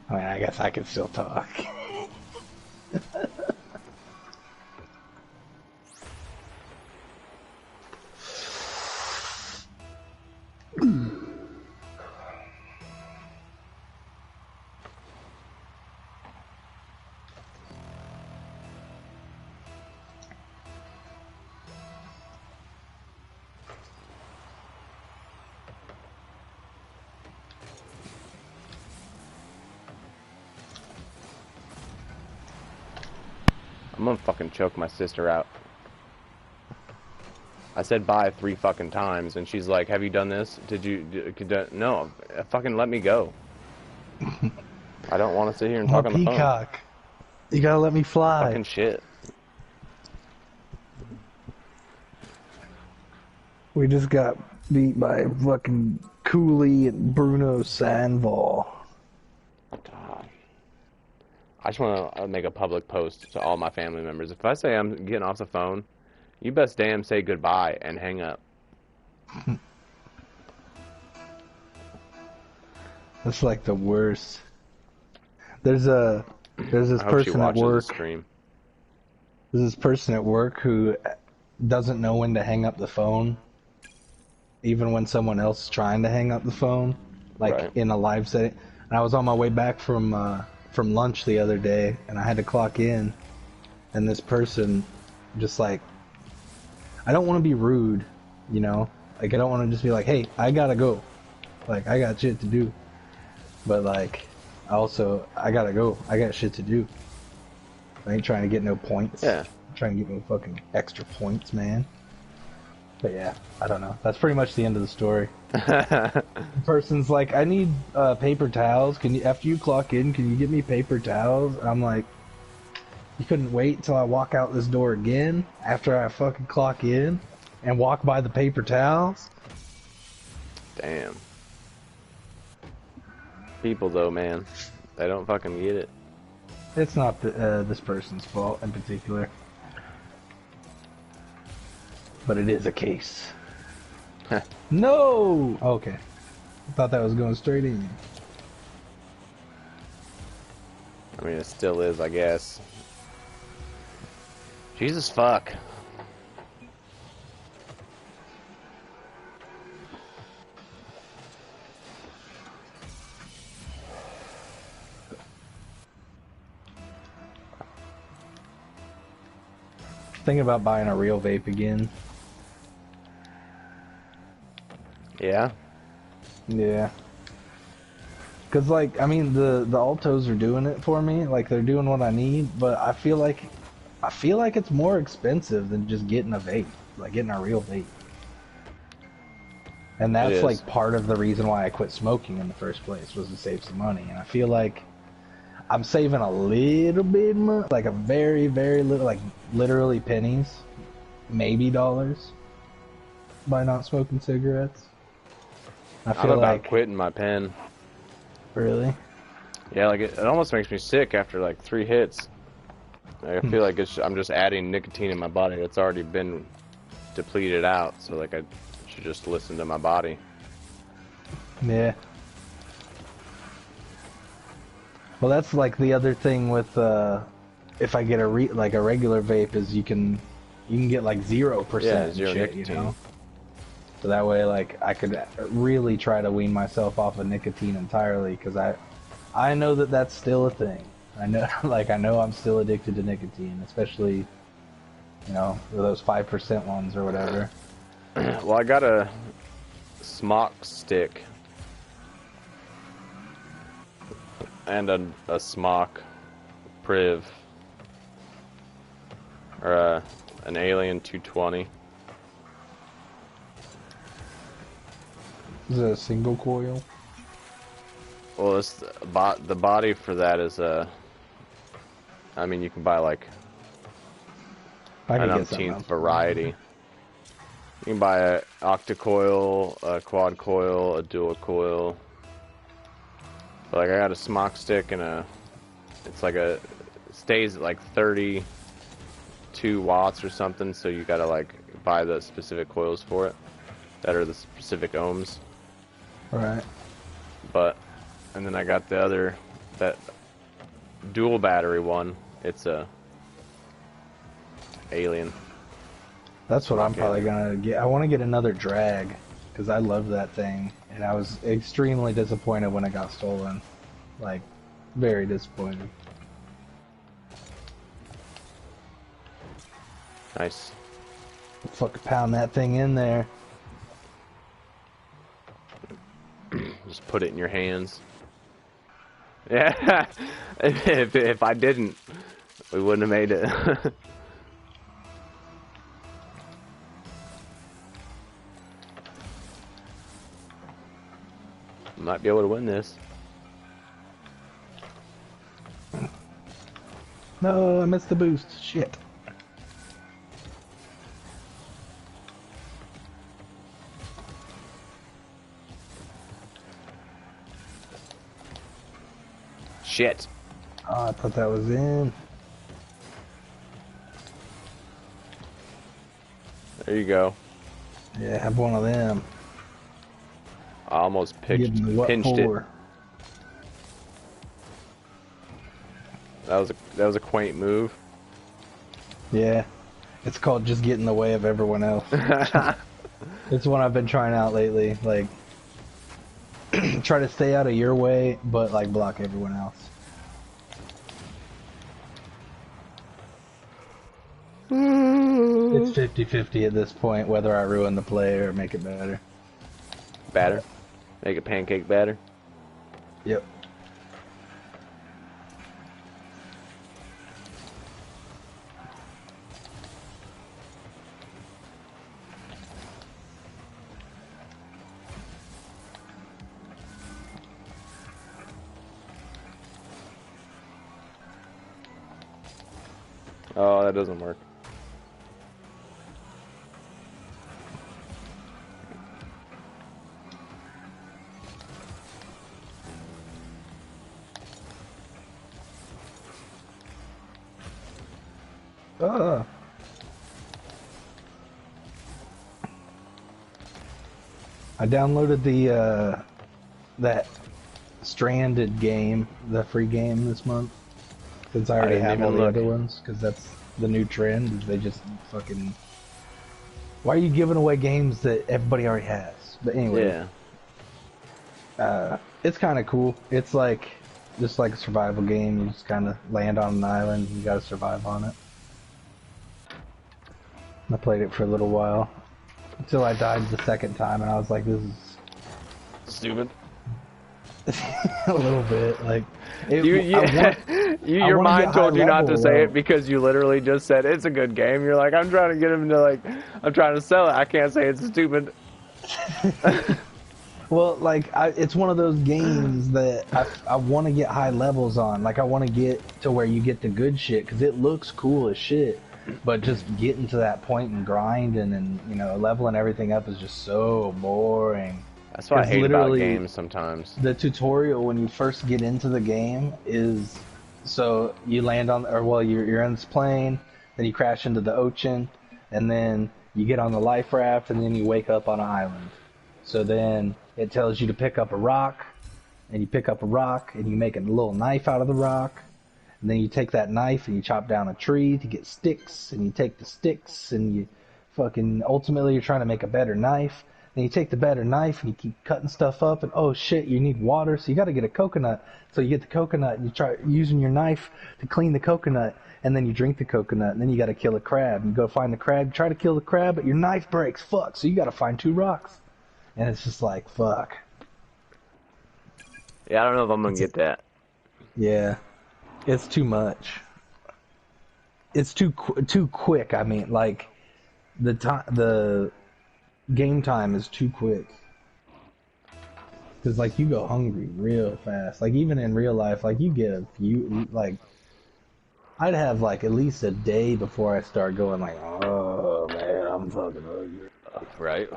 I mean, I guess I could still talk. I'm gonna fucking choke my sister out. I said bye 3 fucking times, and she's like, "Have you done this? Did you? No, fucking let me go." I don't want to sit here and I'm a talk on the phone. peacock. You gotta let me fly. Fucking shit. We just got beat by fucking Cooley and Bruno Sandval. God. I just want to make a public post to all my family members. If I say I'm getting off the phone, you best damn say goodbye and hang up. That's like the worst. There's this I hope she person at watches the work. stream. There's this person at work who doesn't know when to hang up the phone, even when someone else is trying to hang up the phone, like Right. in a live setting. And I was on my way back from lunch the other day, and I had to clock in, and this person just like, I don't want to be rude, you know, like I don't want to just be like, hey, I gotta go, like I got shit to do, but like I gotta go, I got shit to do. I ain't trying to get no points. Yeah. I'm trying to get no fucking extra points, man. But yeah, I don't know. That's pretty much the end of the story. The person's like, I need paper towels. Can you, after you clock in, can you get me paper towels? And I'm like, you couldn't wait until I walk out this door again after I fucking clock in and walk by the paper towels? Damn. People though, man, they don't fucking get it. It's not this person's fault in particular, but it is a case. No! Okay. I thought that was going straight in. I mean, it still is, I guess. Jesus fuck. Thinking about buying a real vape again. Yeah? Yeah. Cause like, I mean, the Altos are doing it for me. Like they're doing what I need, but I feel like it's more expensive than just getting a vape, like getting a real vape. And It that's is. like part of the reason why I quit smoking in the first place, was to save some money. And I feel like I'm saving a little bit more, like a very, very little, like literally pennies, maybe dollars, by not smoking cigarettes. I I'm feel about like, quitting my pen. really? Yeah, like it almost makes me sick after like 3 hits. Like, I feel like I'm just adding nicotine in my body that's already been depleted out. So like I should just listen to my body. Yeah. Well, that's like the other thing with if I get a regular vape, is you can get like 0% Yeah, and zero shit, nicotine. you know. So that way, like, I could really try to wean myself off of nicotine entirely, because I know that that's still a thing. I know, like, I know I'm still addicted to nicotine, especially, you know, those 5% ones or whatever. Well, I got a smock stick and a smock priv, or an Alien 220. Is it a single coil? Well, it's the body for that is I mean, you can buy like I an could get something umpteenth else. variety. You can buy a octa-coil, a quad coil, a dual coil. But like I got a smock stick and it's like stays at like 32 watts or something, so you gotta like buy the specific coils for it that are the specific ohms. Right. And then I got that dual battery one. It's a Alien. That's what I'm Smock probably Alien. gonna get. I want to get another drag, because I love that thing, and I was extremely disappointed when it got stolen. Like, very disappointed. Nice. Fucking pound that thing in there. Just put it in your hands. Yeah. if I didn't, we wouldn't have made it. Might be able to win this. No, I missed the boost. Shit. Shit. Oh, I thought that was in. There you go. Yeah, have one of them. I almost Getting the what pinched it. for? That was a quaint move. Yeah. It's called just get in the way of everyone else. It's one I've been trying out lately. Like, try to stay out of your way, but like block everyone else. It's 50-50 at this point, whether I ruin the play or make it better. Batter. Make it pancake batter. Yep. Oh, that doesn't work. Ah. I downloaded the that Stranded game, the free game this month, since I I already didn't have all even the look. other ones, because that's the new trend. Is they just fucking. Why are you giving away games that everybody already has? But anyways, Yeah. it's kind of cool. It's like just like a survival game. You just kind of land on an island. And you got to survive on it. I played it for a little while until I died the second time, and I was like, "This is Stupid. a little bit like." You, I your want to get mind high told you not to level say though. it because you literally just said it's a good game. You're like, I'm trying to get him to like, I'm trying to sell it. I can't say it's stupid. Well, like it's one of those games that I want to get high levels on. Like I want to get to where you get the good shit because it looks cool as shit. But just getting to that point and grinding and leveling everything up is just so boring. That's what I Because hate about literally games sometimes. the tutorial when you first get into the game is so you land on or well you're in this plane, then you crash into the ocean, and then you get on the life raft, and then you wake up on an island. So then it tells you to pick up a rock, and you pick up a rock, and you make a little knife out of the rock, and then you take that knife and you chop down a tree to get sticks, and you take the sticks and you fucking ultimately you're trying to make a better knife. Then you take the better knife and you keep cutting stuff up, and oh shit, you need water, so you got to get a coconut. So you get the coconut and you try using your knife to clean the coconut, and then you drink the coconut, and then you got to kill a crab. You go find the crab, try to kill the crab, but your knife breaks. Fuck. So you got to find 2 rocks. And it's just like, fuck. Yeah, I don't know if I'm gonna It's get that. Yeah, it's too much. It's too quick. I mean, like the game time is too quick. Cause like you go hungry real fast. Like even in real life, like you get a few. Like I'd have like at least a day before I start going like, oh man, I'm fucking hungry. Right.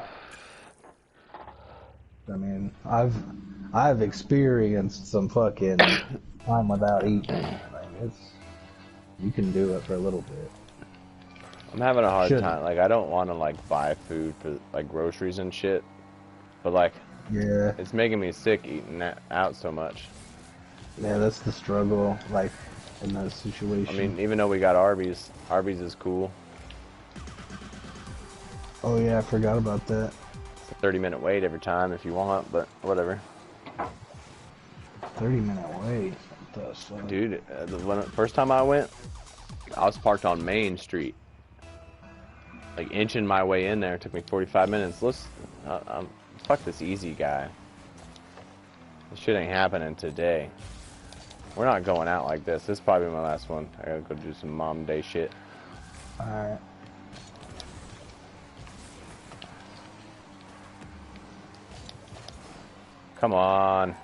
I mean, I've experienced some fucking time without eating. Like it's you can do it for a little bit. I'm having a hard Shouldn't. time. Like, I don't want to like buy food for like groceries and shit, but like, Yeah, it's making me sick eating that out so much. yeah, that's the struggle. Like in that I situation. mean, even though we got Arby's, Arby's is cool. Oh yeah, I forgot about that. It's a 30-minute wait every time if you want, but whatever. 30-minute wait. What the fuck? Dude, first time I went, I was parked on Main Street, like inching my way in there. It took me 45 minutes. Fuck this easy guy. This shit ain't happening today. We're not going out like this. This is probably my last one. I gotta go do some mom day shit. Alright. Come on.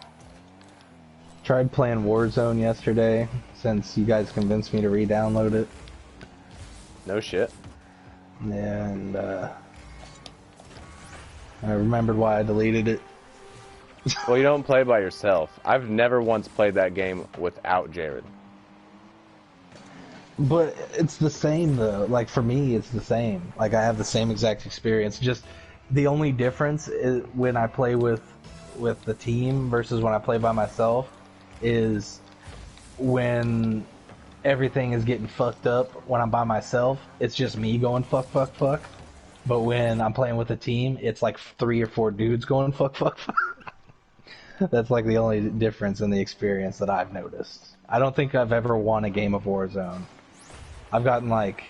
tried playing Warzone yesterday since you guys convinced me to re-download it. No shit. Yeah, and I remembered why I deleted it. Well, you don't play by yourself. I've never once played that game without Jared. But it's the same though. Like for me, it's the same. Like I have the same exact experience. Just the only difference is when I play with the team versus when I play by myself is when everything is getting fucked up. When I'm by myself, it's just me going fuck fuck fuck. But when I'm playing with a team, it's like 3 or 4 dudes going fuck fuck fuck. That's like the only difference in the experience that I've noticed. I don't think I've ever won a game of Warzone. I've gotten like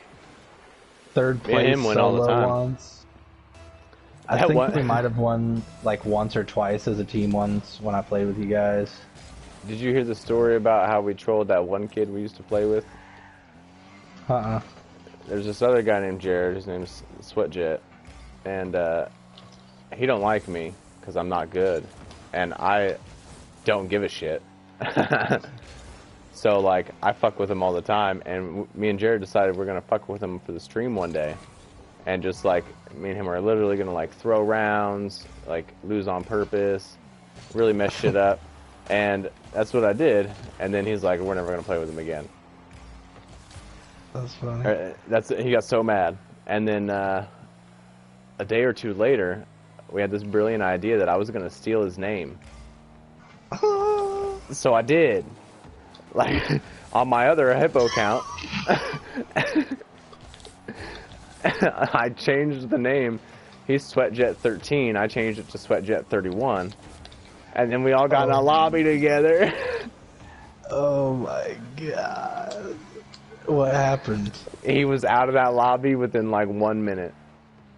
3rd Me and place him win all the solo time. once. I That think one- we might have won like once or twice as a team once when I played with you guys. Did you hear the story about how we trolled that one kid we used to play with? Uh-uh. There's this other guy named Jared. His name's Sweatjet, and he don't like me because I'm not good, and I don't give a shit. So like I fuck with him all the time, and me and Jared decided we're gonna fuck with him for the stream one day, and just like me and him are literally gonna like throw rounds, like lose on purpose, really mess shit up, and that's what I did. And then he's like, we're never gonna play with him again. That's funny. He got so mad, and then a day or two later, we had this brilliant idea that I was gonna steal his name. So I did, like on my other Hippo account. I changed the name. He's Sweatjet13. I changed it to Sweatjet31, and then we all got in a lobby together. Oh my god. What happened? He was out of that lobby within like 1 minute.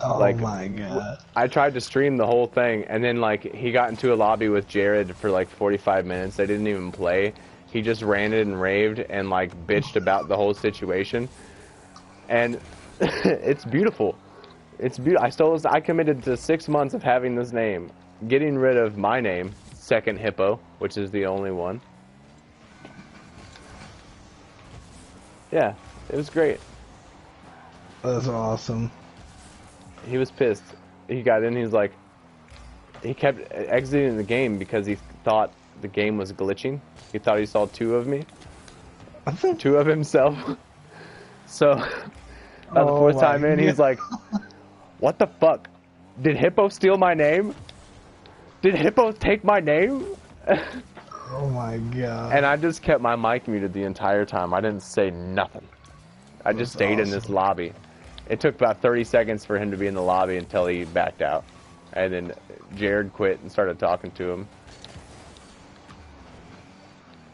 Oh Like, my god. I tried to stream the whole thing, and then like he got into a lobby with Jared for like 45 minutes. They didn't even play. He just ranted and raved and like bitched about the whole situation. And it's beautiful. It's beautiful. I committed to 6 months of having this name, getting rid of my name, second Hippo, which is the only one. Yeah, it was great. That's awesome. He was pissed. He got in, he's like, he kept exiting the game because he thought the game was glitching. He thought he saw 2 of me. 2 of himself. So, about the 4th time in, he's like, what the fuck? Did Hippo steal my name? Did Hippo take my name? Oh my god. And I just kept my mic muted the entire time. I didn't say nothing. I just stayed in this lobby. It took about 30 seconds for him to be in the lobby until he backed out. And then Jared quit and started talking to him.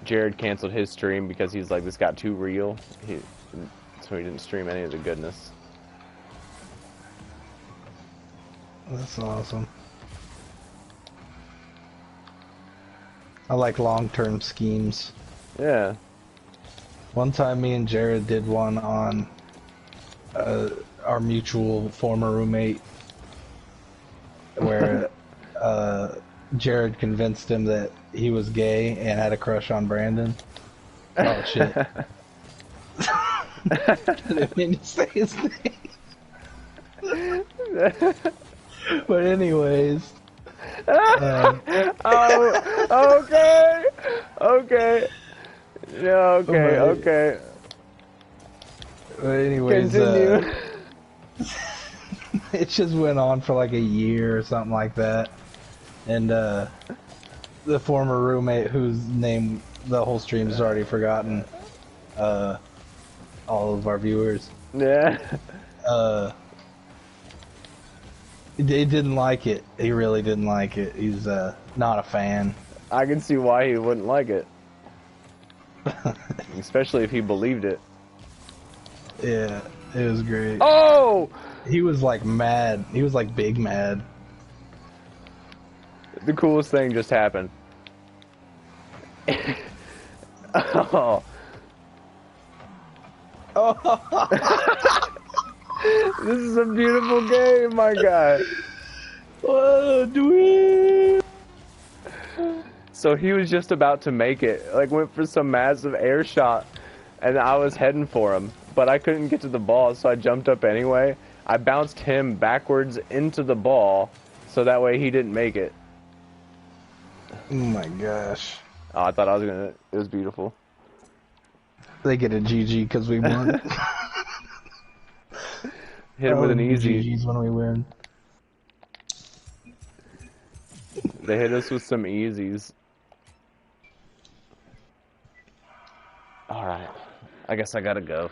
Jared canceled his stream because he's like, this got too real. So he didn't stream any of the goodness. That's awesome. I like long-term schemes. Yeah. One time me and Jared did one on our mutual former roommate where Jared convinced him that he was gay and had a crush on Brandon. Oh shit. I didn't mean to say his name. But anyways. Oh, okay. Okay. Yeah, okay, okay. But anyways, continue. It just went on for like a year or something like that. And the former roommate, whose name the whole stream's already forgotten, all of our viewers. Yeah. He didn't like it. He really didn't like it. He's not a fan. I can see why he wouldn't like it. Especially if he believed it. Yeah, it was great. Oh! He was like mad. He was like big mad. The coolest thing just happened. Oh. This is a beautiful game, my guy. Oh, do it. So he was just about to make it, like went for some massive air shot, and I was heading for him, but I couldn't get to the ball, so I jumped up anyway. I bounced him backwards into the ball, so that way he didn't make it. Oh my gosh. Oh, I thought I was gonna. It was beautiful. They get a GG because we won. Hit him with an easy. GG's when we win. They hit us with some easies. Alright. I guess I gotta go.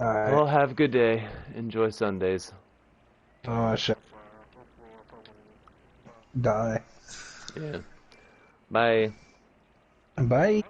Alright. Well, have a good day. Enjoy Sundays. Oh, shit. Die. Yeah. Bye. Bye.